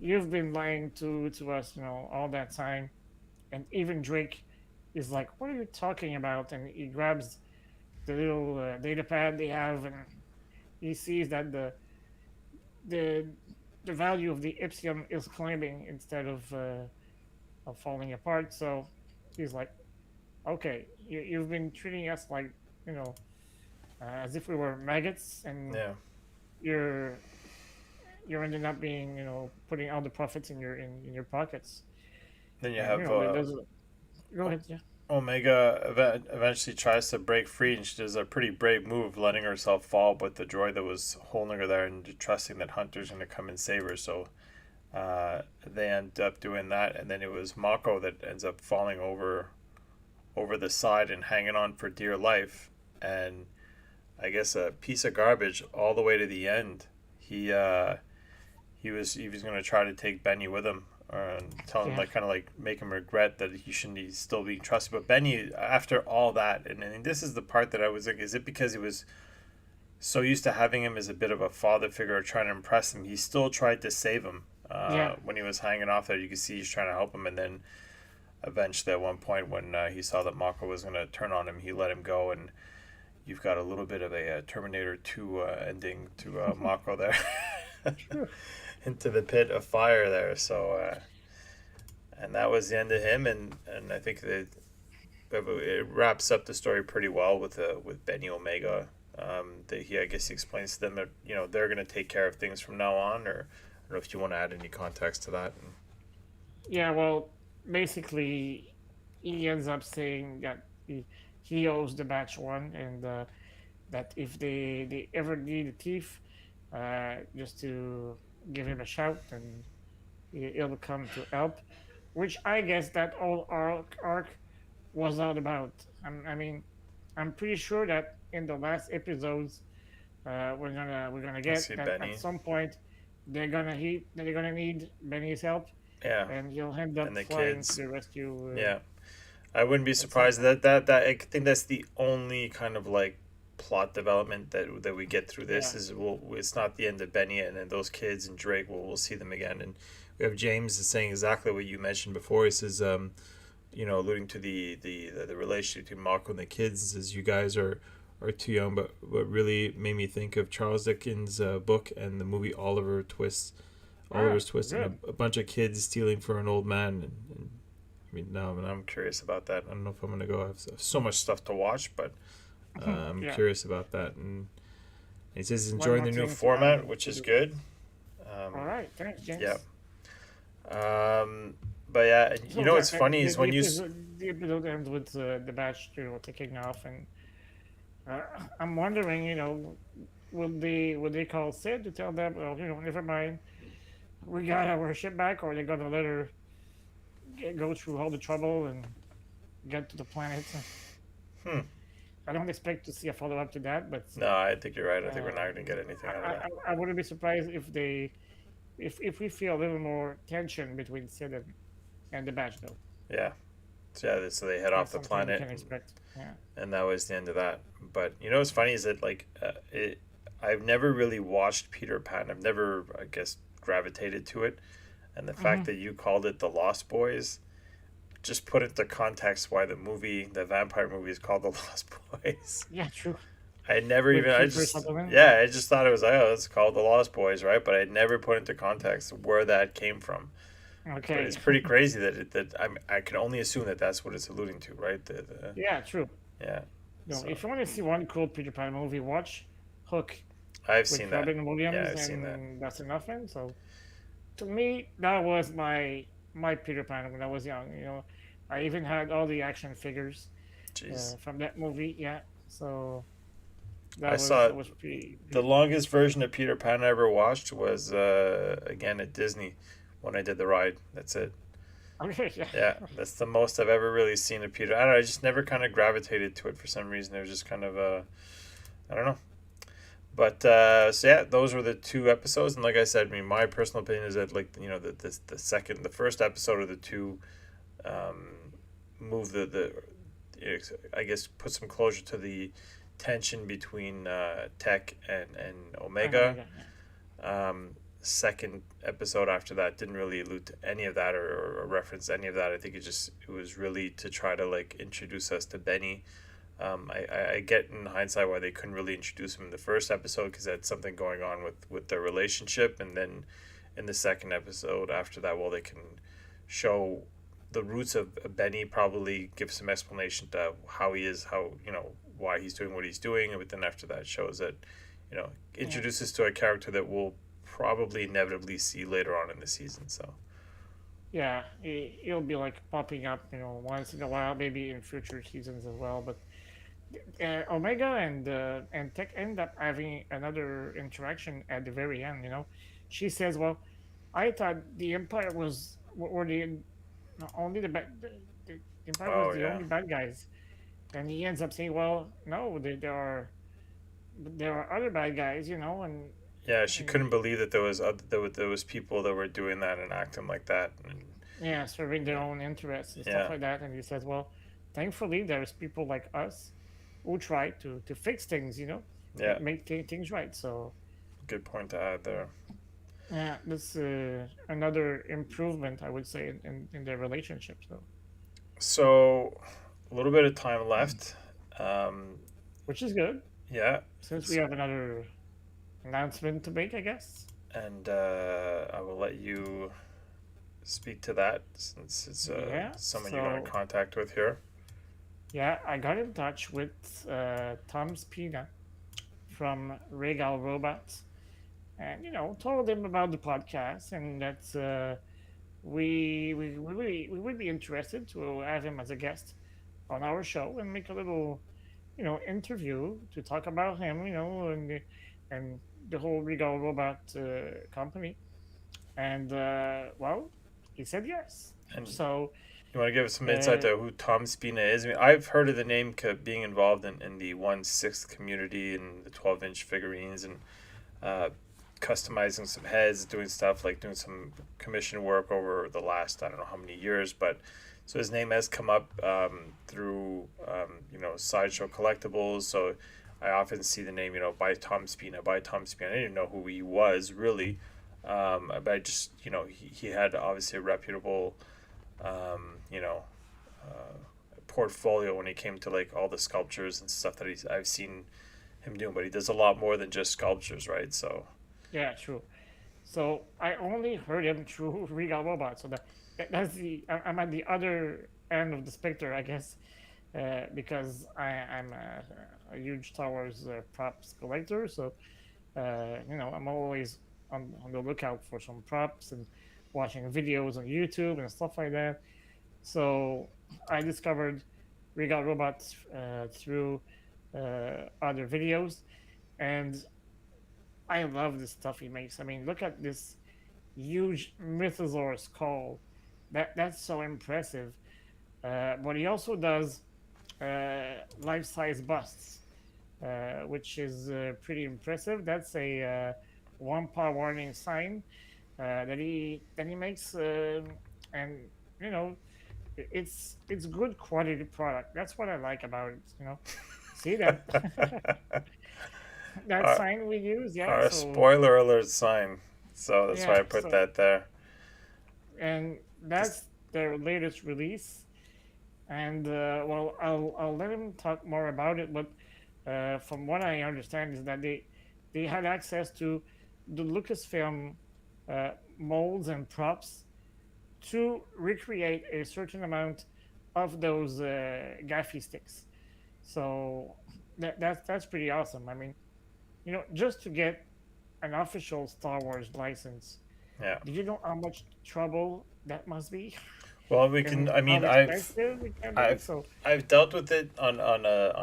you've been lying to us, all that time." And even Drake is like, "What are you talking about?" And he grabs the little data pad they have, and he sees that the the value of the Ipsium is climbing instead of falling apart. So he's like, "Okay, you've been treating us like you know as if we were maggots, and Yeah. you're you're ending up being putting all the profits in your pockets." Then you And have there's go ahead, yeah. Omega eventually tries to break free, and she does a pretty brave move, letting herself fall with the droid that was holding her there, and trusting that Hunter's going to come and save her. So they end up doing that, and then it was Mako that ends up falling over the side and hanging on for dear life. And I guess a piece of garbage all the way to the end. He he was going to try to take Benny with him, and tell him, Yeah, like, kind of like make him regret that he shouldn't, he's still being trusted. But Benny, after all that, and this is the part that I was like, is it because he was so used to having him as a bit of a father figure, trying to impress him? He still tried to save him. yeah, When he was hanging off there, you could see he's trying to help him, and then eventually at one point when he saw that Mako was going to turn on him, he let him go, and you've got a little bit of a, Terminator 2 ending to Mako there. true. Into the pit of fire there. So, and that was the end of him. And I think that it wraps up the story pretty well with Benny Omega. That he, I guess, he explains to them that they're going to take care of things from now on. Or I don't know if you want to add any context to that. Yeah, well, basically, he ends up saying that he owes the batch one, and that if they ever need a thief, just to give him a shout, and he'll come to help. Which I guess that whole arc was all about. I mean, I'm pretty sure that in the last episodes, we're gonna I get see that at Benny. some point they're gonna need Benny's help, Yeah, and he'll end and up the flying to kids. the rescue Yeah, I wouldn't be at some surprised point. that I think that's the only kind of like plot development that we get through this. Yeah. Is, well, it's not the end of Benny and those kids and Drake. We'll see them again. And we have James is saying exactly what you mentioned before. He says, alluding to the relationship between Mako and the kids. He says, you guys are too young, but what really made me think of Charles Dickens' book and the movie Ah, Oliver's Twist, and good. a bunch of kids stealing for an old man. And I mean, now I'm curious about that. I don't know if I'm gonna go. I have so much stuff to watch, but I'm Yeah. curious about that. And he says he's One enjoying more the new thing to format, which to is do. good. All Um, right. Thanks, yeah. James. But yeah, and So what's funny is when the episode ends with the batch taking off, and uh, I'm wondering, will they call Sid to tell them, well, never mind, we got our ship back, or they gonna let her go through all the trouble and get to the planet? hmm, I don't expect to see a follow up to that, but no, I think you're right. I think we're uh, not gonna get anything out of I, that. I wouldn't be surprised if we feel a little more tension between Sid and the batch, though. Yeah. So yeah, so they head off That's the something we planet, can expect. Yeah. and that was the end of that. But what's funny is that, like, I've never really watched Peter Pan. I've never, I guess, gravitated to it, and the Hmm. fact that you called it The Lost Boys just put into context why the vampire movie is called The Lost Boys. Yeah, true. I had never With even, I Kiefer just, Sutherland, yeah. yeah, I just thought it was like, oh, it's called The Lost Boys, right? But I had never put into context where that came from. But Okay. it's pretty crazy I can only assume that that's what it's alluding to, right? Yeah, true. Yeah. No, So if you want to see one cool Peter Pan movie, watch Hook I've with seen that. Robin Yeah, Williams I've seen that. and Dustin Hoffman. So to me, that was my Peter Pan when I was young. I even had all the action figures Jeez. from that movie. Yeah, so I that was saw that was pretty. the pretty longest version of Peter Pan I ever watched was again at Disney when I did the ride. That's it. okay, yeah. Yeah, that's the most I've ever really seen of Peter. I don't know. I just never kind of gravitated to it for some reason. It was just kind of I don't know. But so yeah, those were the two episodes, and like I said, I mean, my personal opinion is that, like, the first episode of the two, um, move I guess, put some closure to the tension between Tech and I know, Omega. yeah, Second episode after that didn't really allude to any of that, or reference any of that. I think it was really to try to, like, introduce us to Benny. I get in hindsight why they couldn't really introduce him in the first episode, because they had something going on with their relationship, and then in the second episode after that, well, they can show the roots of Benny, probably give some explanation to how he is, how, why he's doing what he's doing, but then after that shows that, yeah. introduces to a character that we'll probably inevitably see later on in the season. So Yeah, it'll be like popping up, once in a while, maybe in future seasons as well. But Omega and Tech end up having another interaction at the very end. She says, "Well, I thought the Empire was or the only the Empire was Oh the yeah, only bad guys," and he ends up saying, "Well, no, there are other bad guys, yeah. She and couldn't believe that there was people that were doing that and acting like that. And yeah, serving their yeah, own interests and stuff yeah, like that." And he says, "Well, thankfully, there's people like us who try to fix things, yeah. make things right." So Good point to add there. yeah, that's another improvement, I would say, in their relationship. So, So a little bit of time left. Um, which is good yeah, since we it's, have another announcement to make, I guess. and I will let you speak to that since it's Yeah. someone you got in So contact with here. yeah, I got in touch with Tom Spina from Regal Robots, and told him about the podcast and that we would be interested to have him as a guest on our show and make a little interview to talk about him, and the whole Regal Robot company. And well, he said yes. And So you want to give us some insight uh, to who Tom Spina is? I mean, I've heard of the name being involved in the 1/6 community and the 12-inch figurines and uh, customizing some heads, doing stuff like doing some commission work over the last I don't know how many years, but so his name has come up through sideshow collectibles. So I often see the name by Tom Spina, by Tom Spina. I didn't know who he was really, but I just he had obviously a reputable you know uh, portfolio when it came to like all the sculptures and stuff that I've seen him doing. But he does a lot more than just sculptures, right? So yeah, true. So I only heard him through Regal Robot. So that's I'm at the other end of the spectrum, I guess, because I'm a huge Star Wars props collector. So I'm always on the lookout for some props and watching videos on YouTube and stuff like that. So I discovered Regal Robots through other videos, and I love the stuff he makes. I mean, look at this huge mythosaur skull. That's so impressive. But he also does life-size busts, which is pretty impressive. That's a one power warning sign that he makes, and you know it's good quality product. That's what I like about it. See that that our, sign we use, yeah. our So spoiler alert sign. So that's why yeah, I put so that there. and Just that's their latest release. And well, I'll let him talk more about it. But from what I understand is that they had access to the Lucasfilm uh, molds and props to recreate a certain amount of those gaffy sticks. So that's pretty awesome. I mean, just to get an official Star Wars license, yeah. do you know how much trouble that must be, Well, we can. and I how mean, expensive it can be? I've So I've dealt with it on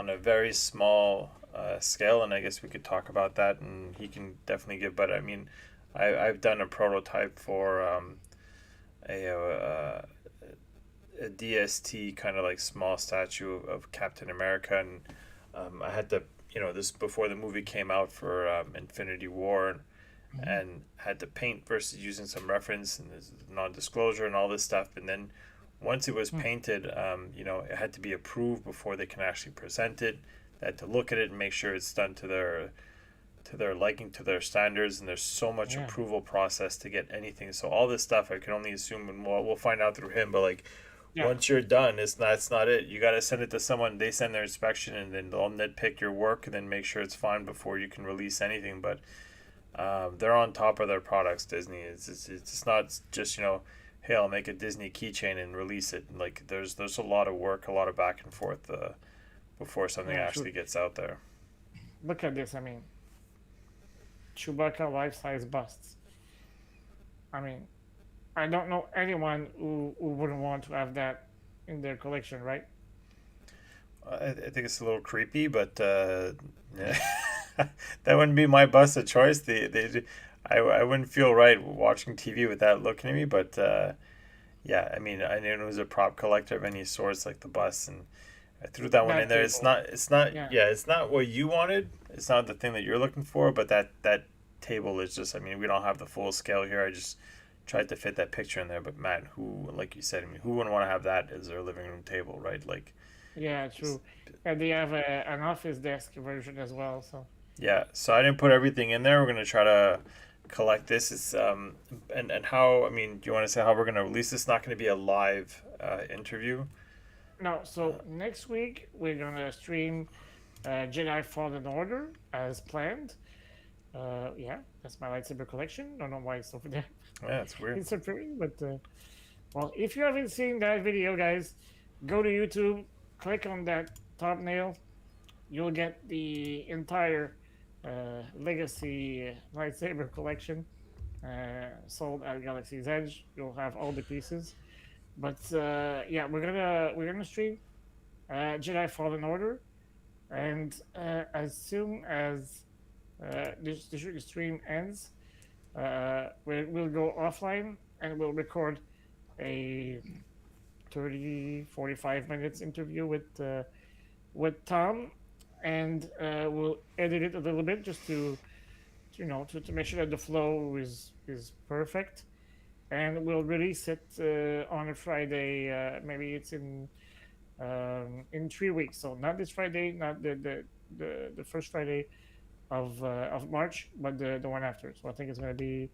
a very small scale, and I guess we could talk about that, and he can definitely give. But I mean, I've done a prototype for a a DST kind of like small statue of Captain America, and I had to this before the movie came out for Infinity War, and had to paint versus using some reference and there's non-disclosure and all this stuff, and then once it was hmm, painted, it had to be approved before they can actually present it. They had to look at it and make sure it's done to their liking, to their standards, and there's so much yeah, approval process to get anything. So all this stuff I can only assume, and we'll find out through him. But like yeah, once you're done, it's not it. You got to send it to someone. They send their inspection, and then they'll nitpick your work and then make sure it's fine before you can release anything. But they're on top of their products. Disney. It's not just hey, I'll make a Disney keychain and release it. Like there's a lot of work, a lot of back and forth before something yeah. True. actually gets out there. Look at this. I mean, Chewbacca life-size busts. I mean, I don't know anyone who wouldn't want to have that in their collection, right? I think it's a little creepy, but yeah. That wouldn't be my bus of choice. I wouldn't feel right watching TV with that looking at me. But yeah, I mean, I knew it was a prop collector of any sorts, like the bus, and I threw that one in That there. It's table. not. It's not. Yeah. Yeah, it's not what you wanted. It's not the thing that you're looking for. But that table is just. I mean, we don't have the full scale here. I just tried to fit that picture in there. But man, who, like you said, I mean, who wouldn't want to have that as their living room table, right? Like, Yeah, true. And they have an office desk version as well. So yeah. So I didn't put everything in there. We're gonna try to collect this. It's and how. I mean, do you want to say how we're gonna release this? It's not gonna be a live interview. no. Uh, So next week we're gonna stream Jedi Fallen Order as planned. Yeah, that's my lightsaber collection. Don't know why it's over there. yeah, it's weird. It's appearing, but well, if you haven't seen that video, guys, go to YouTube, click on that thumbnail. You'll get the entire Legacy lightsaber collection sold at Galaxy's Edge. You'll have all the pieces. But yeah, we're gonna stream Jedi Fallen Order, and as soon as the stream ends, we'll go offline and we'll record a 30-45 minutes interview with Tom, and we'll edit it a little bit just to make sure that the flow is perfect, and we'll release it on a Friday. Maybe it's in 3 weeks, so not this Friday, not the first Friday of March, but the one after. So I think it's going to be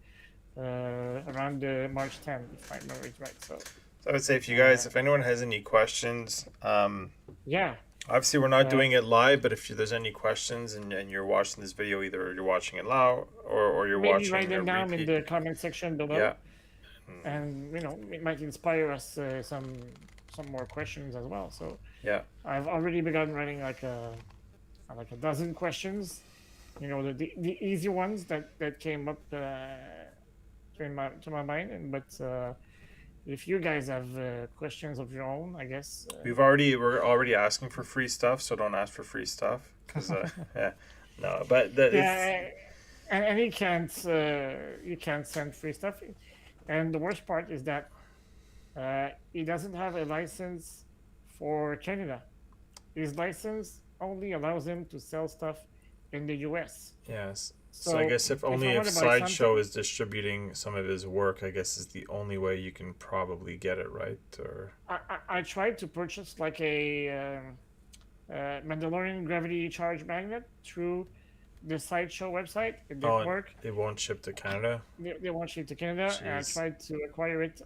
around March 10th, if my memory is right. So So I would say if you guys, uh, if anyone has any questions, yeah, obviously we're not uh, doing it live, but if there's any questions and you're watching this video, either you're watching it live or you're maybe write watching a them down in repeat. the comment section Yeah, below, and it might inspire us some more questions as well. So yeah. I've already begun writing like a dozen questions. The easy ones that came up to my mind, and but if you guys have questions of your own, I guess. We're already asking for free stuff, so don't ask for free stuff because yeah, no, but that it's Yeah, and you can't send free stuff, and the worst part is that he doesn't have a license for Canada. His license only allows him to sell stuff in the US. yes. So I So guess if if I only if want to buy Sideshow something, is distributing some of his work, I guess is the only way you can probably get it right. Or I tried to purchase like a Mandalorian gravity charge magnet through the Sideshow website. It didn't oh, work. it won't ship to Canada. They want you to Canada, and I Jeez. tried to acquire it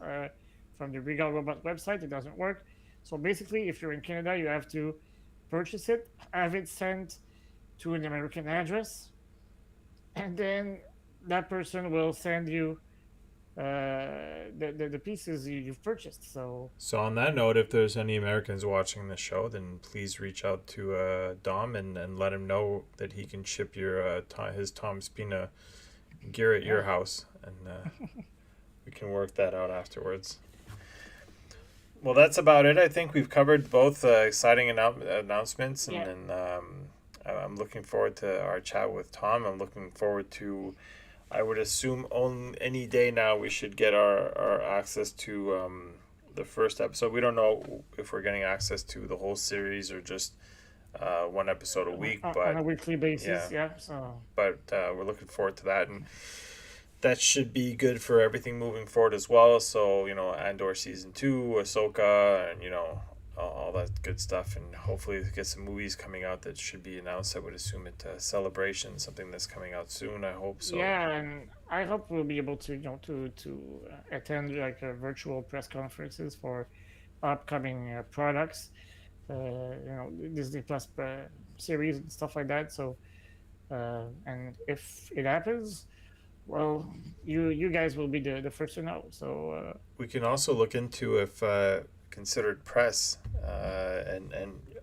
from the Regal Robot website. It doesn't work. So basically, if you're in Canada, you have to purchase it, have it sent to an American address, and then that person will send you the pieces you've purchased. So So on that note, if there's any Americans watching the show, then please reach out to Dom and let him know that he can ship his Tom Spina gear at your yeah, house, and we can work that out afterwards. Well, that's about it. I think we've covered both exciting announcements, and yeah, then I'm looking forward to our chat with Tom. I'm looking forward to. I would assume on any day now we should get our access to the first episode. We don't know if we're getting access to the whole series or just one episode a week, on but a weekly yeah, basis. Yeah. So we're looking forward to that, and that should be good for everything moving forward as well. So Andor season 2, Ahsoka, and all that good stuff, and hopefully get some movies coming out that should be announced. I would assume it Celebration, something that's coming out soon. I hope so. yeah, and I hope we'll be able to attend like virtual press conferences for upcoming products, Disney Plus series and stuff like that. So and if it happens, well, you guys will be the first to know. So We can also look into if considered press, and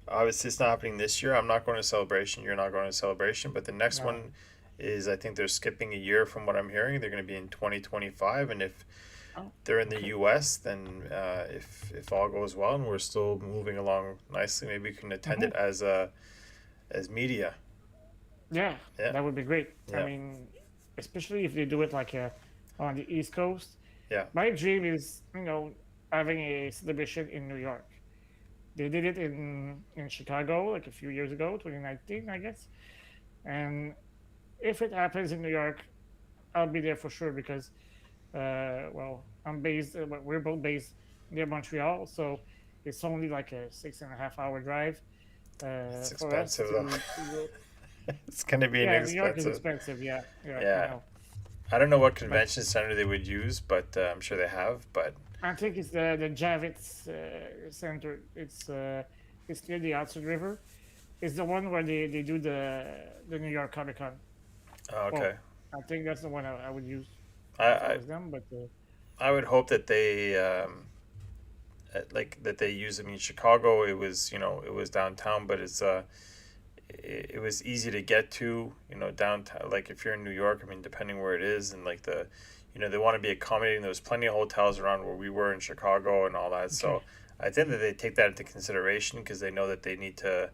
obviously it's not happening this year. I'm not going to Celebration. You're not going to Celebration, but the next no, one is, I think they're skipping a year from what I'm hearing. They're going to be in 2025, and if Oh, they're in the okay. U.S., then if all goes well and we're still moving along nicely, maybe we can attend Hmm. it as media. Yeah, Yeah, that would be great. I yeah, mean, especially if they do it like on the East Coast. yeah. My dream is, having a celebration in New York. They did it in Chicago like a few years ago, 2019, I guess. And if it happens in New York, I'll be there for sure because, well, we're both based near Montreal, so it's only like a 6.5 hour drive It's for us expensive though. to go. It's gonna be Yeah, New York is inexpensive. expensive. Yeah, yeah, I Yeah, know. I don't know what But convention center they would use, but I'm sure they have. But I think it's the Javits Center. It's near the Hudson River. It's the one where they do the New York Comic Con. oh, okay, Well, I think that's the one I would use I, if I I was them. But I would hope that they like that they use. I mean, Chicago, it was it was downtown, but it was easy to get to, downtown. Like if you're in New York, I mean, depending where it is, and like they want to be accommodating. There was plenty of hotels around where we were in Chicago and all that. okay, So I think that they take that into consideration because they know that they need to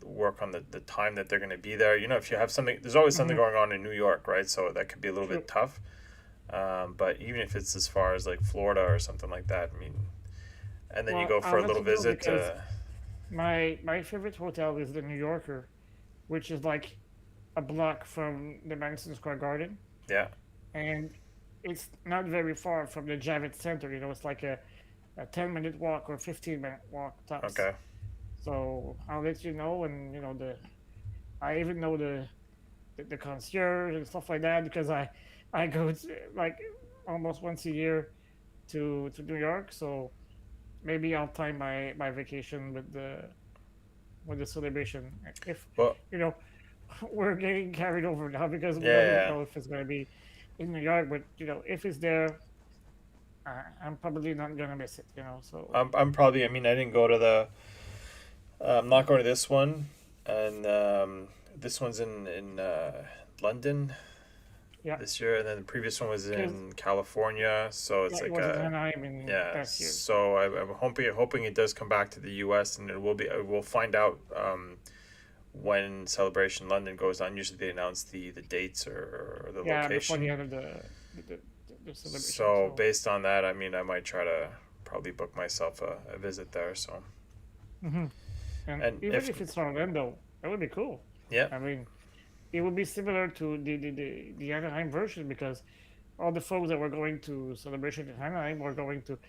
work on the time that they're going to be there. If you have something, there's always something hmm, going on in New York, right? So that could be a little true. bit tough. But even if it's as far as like Florida or something like that, I mean, and then you Well, go for I'll a let little you know visit. because my favorite hotel is the New Yorker, which is like a block from the Madison Square Garden, Yeah. and it's not very far from the Javits Center. It's like a 10-minute walk or 15-minute walk tops. Okay. So I'll let you know, and I even know the concierge and stuff like that because I go to, like almost once a year to New York. So maybe I'll time my vacation with the celebration. If Well, you know we're getting carried over now because we don't even yeah, know if it's going to be in New York, but if it's there, I'm probably not gonna miss it. yeah. So I'm probably. I mean, I didn't go to the. I'm not going to this one, and this one's in London yeah, this year, and then the previous one was because in California. So yeah, it's it like was in a Anaheim in yeah. past year. So So I'm hoping it does come back to the U.S. and it will be. We'll find out when Celebration London goes on. Usually they announce the dates or the yeah, before the location. end of the celebration. So So. based on that, I mean, I might try to probably book myself a visit there. So Hmm. And and even if if it's Orlando, that would be cool. yeah, I mean, it would be similar to the Anaheim version because all the folks that were going to Celebration in Anaheim were going to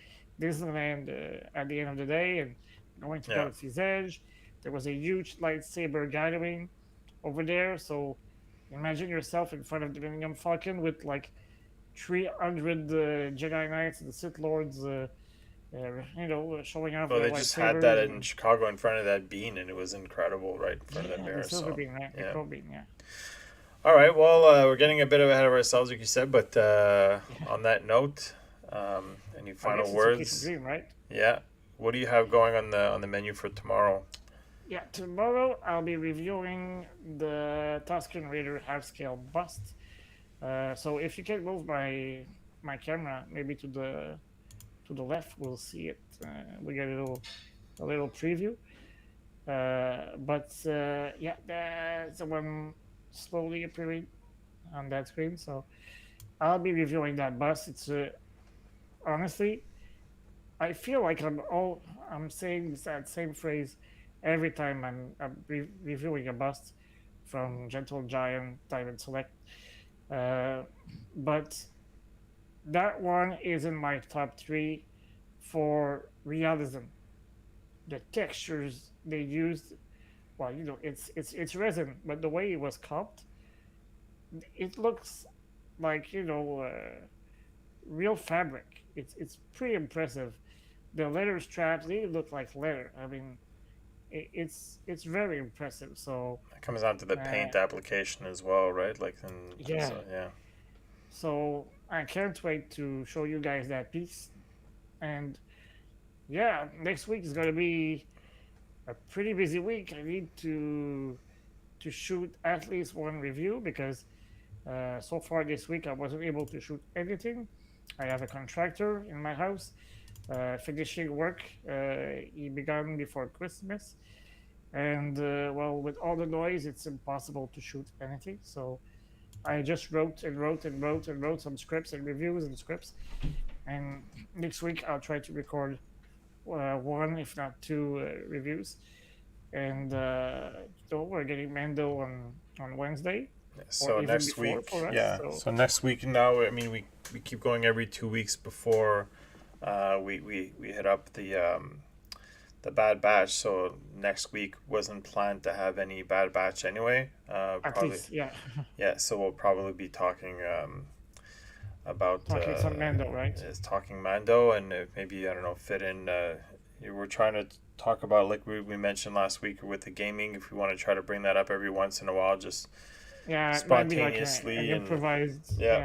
Disneyland at the end of the day and going to yeah. Galaxy's Edge. There was a huge lightsaber gathering over there. So imagine yourself in front of the Millennium Falcon with like 300 Jedi Knights and Sith Lords, showing off Well, their they just had that lightsabers in and Chicago in front of that bean, and it was incredible, right in front of that yeah, the mirror. silver So beam, right? The yeah. crow beam, yeah. All right. Well, we're getting a bit ahead of ourselves, like you said. But Yeah. on that note, any I final guess it's okay to words? dream, right? Yeah. What do you have going on the menu for tomorrow? Yeah, tomorrow I'll be reviewing the Tuscan Raider half scale bust. So if you can move my camera maybe to the left, we'll see it. We get a little preview. But yeah, that's the one slowly appearing on that screen. So I'll be reviewing that bust. It's honestly, I feel like I'm saying that same phrase every time I'm reviewing a bust from Gentle Giant Diamond Select. Uh, but that one is in my top three for realism. The textures they used, well, it's resin, but the way it was sculpted, it looks like real fabric. It's pretty impressive. The leather straps, they look like leather. I mean, it's very impressive. So It comes down to the uh, paint application as well, right? Like, yeah, so yeah. so I can't wait to show you guys that piece. And yeah, next week is gonna be a pretty busy week. I need to shoot at least one review because so far this week I wasn't able to shoot anything. I have a contractor in my house finishing work. He began before Christmas, and well, with all the noise, it's impossible to shoot anything. So I just wrote and wrote and wrote and wrote some scripts and reviews and scripts. And next week I'll try to record one, if not two, reviews. And so we're getting Mando on Wednesday, or So even next before week, for us. yeah. So So next week now, I mean, we keep going every 2 weeks before we hit up the Bad Batch. So next week wasn't planned to have any Bad Batch anyway. at Probably, least, yeah, yeah. So we'll probably be talking about talking some Mando, right? is talking Mando, and maybe I don't know, fit in. We're trying to talk about, like we mentioned last week with the gaming. If we want to try to bring that up every once in a while, just Yeah, it might be like an spontaneously, and improvised, yeah.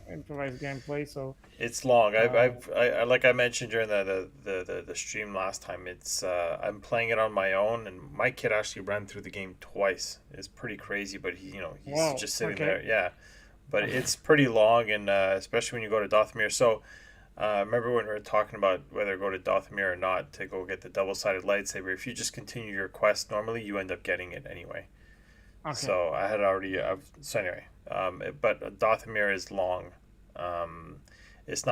yeah, improvised gameplay. So It's long. uh, Like I mentioned during the stream last time. It's I'm playing it on my own, and my kid actually ran through the game twice. It's pretty crazy, but he's wow, just sitting okay, there. Yeah, but it's pretty long, and especially when you go to Dathomir. So remember when we were talking about whether to go to Dathomir or not to go get the double sided lightsaber? If you just continue your quest normally, you end up getting it anyway. okay, So I had already. So anyway, but Dathomir is long. It's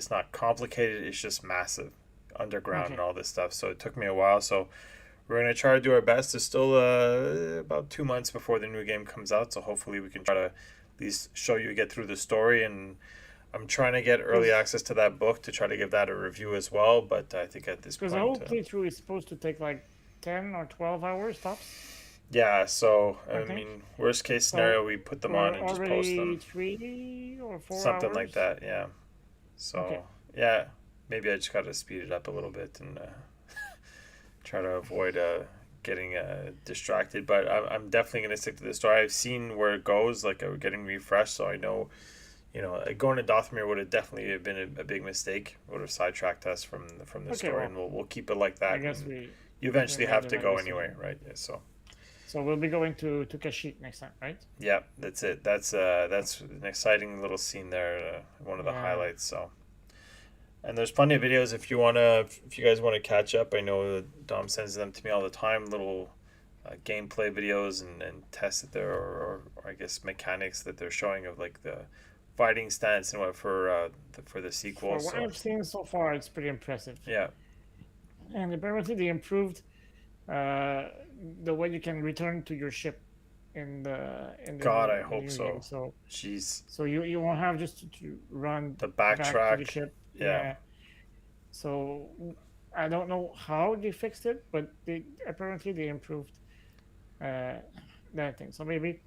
not complicated. It's just massive, underground and okay. all this stuff. So it took me a while. So we're gonna try to do our best. It's still about 2 months before the new game comes out. So hopefully we can try to at least show you get through the story. And I'm trying to get early Because access to that book to try to give that a review as well. But I think at this because the whole point, playthrough is supposed to take like 10 or 12 hours tops, yeah. So I I think. mean, worst case So scenario, we put them on we're and just post already them, 3 or 4 something like hours. that. Yeah. Okay, So yeah, maybe I just got to speed it up a little bit and try to avoid getting distracted. But I'm definitely going to stick to the story. I've seen where it goes, like getting refreshed, so I know. Going to Dothmere would have definitely have been a big mistake. Would have sidetracked us from the okay. story, Well, and we'll keep it like I that. guess And you eventually made have the to right go anyway, decision. right? Yeah, so So we'll be going to Kashyyyk next time, right? yeah, that's it. That's an exciting little scene there. One of the Yeah. highlights. So. And there's plenty of videos if you guys want to catch up. I know that Dom sends them to me all the time, little gameplay videos and tests that there or I guess mechanics that they're showing of like the fighting stance and what for the sequel. For what So I've seen so far, it's pretty impressive. yeah, And apparently, they improved uh, the way you can return to your ship in the God, I the hope new game. so. So Jeez, you won't have just to run the back to the backtrack. ship. Yeah, Yeah. So I don't know how they fixed it, but they apparently they improved uh, that thing. So maybe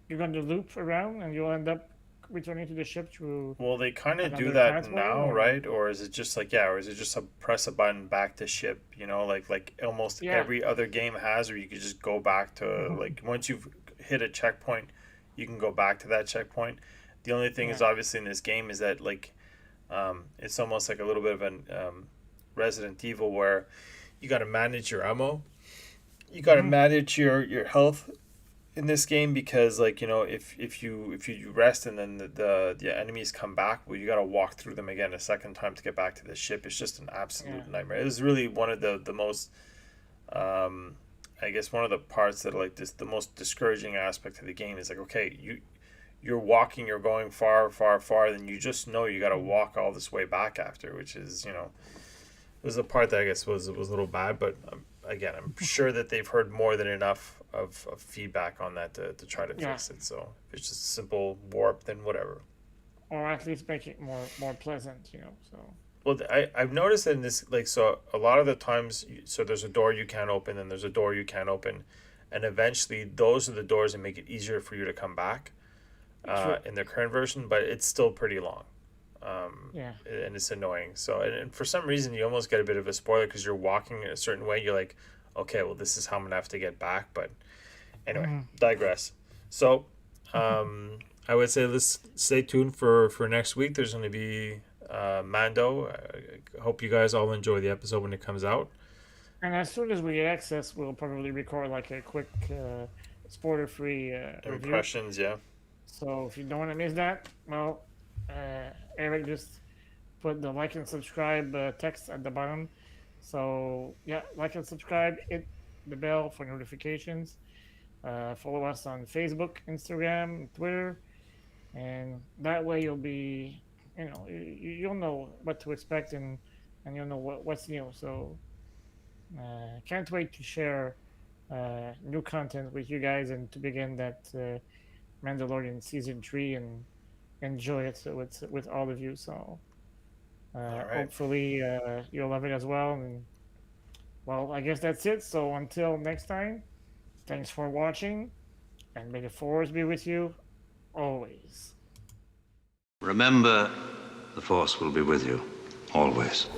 you're going to loop around and you'll end up returning to the ship through well, they kind of do another that pathway, now, or right? Or is it just like, yeah, or is it just a press a button back to ship? Like almost yeah. every other game has, or you could just go back to Mhm. like once you've hit a checkpoint, you can go back to that checkpoint. The only thing is Yeah. obviously in this game is that like it's almost like a little bit of an Resident Evil where you got to manage your ammo, you got to Mhm. manage your health in this game because like if you rest and then the enemies come back, well, you got to walk through them again a second time to get back to the ship. It's just an Yeah. absolute nightmare. It was really one of the most um I guess one of the parts that like this the most discouraging aspect of the game is like, okay, you're walking, you're going far far far, then you just know you got to Mhm. walk all this way back after, which is it was the part that I guess was a little bad. But again, I'm sure that they've heard more than enough of feedback on that to try to Yeah. fix it. So if it's just a simple warp, then whatever. Or at least make it more pleasant, you know. So Well, I've noticed that in this, like, so a lot of the times, so there's a door you can't open, and there's a door you can't open, and eventually those are the doors that make it easier for you to come back true. in the current version, but it's still pretty long. Yeah. And it's annoying. So, and for some reason, you almost get a bit of a spoiler because you're walking a certain way. You're like, okay, well, this is how I'm gonna have to get back. But anyway, Mhm. digress. So, I would say let's stay tuned for next week. There's going to be Mando. I hope you guys all enjoy the episode when it comes out. And as soon as we get access, we'll probably record like a quick spoiler-free review. Impressions, yeah. So if you don't want to miss that, well, Eric just put the like and subscribe text at the bottom. So yeah, like and subscribe. Hit the bell for notifications. Follow us on Facebook, Instagram, Twitter, and that way you'll be, you'll know what to expect, and you'll know what's new. So can't wait to share new content with you guys and to begin that Mandalorian season 3 and enjoy it with all of you. So All right. hopefully you'll love it as well. And well, I guess that's it. So until next time, thanks for watching, and may the force be with you always. Remember, the Force will be with you, always.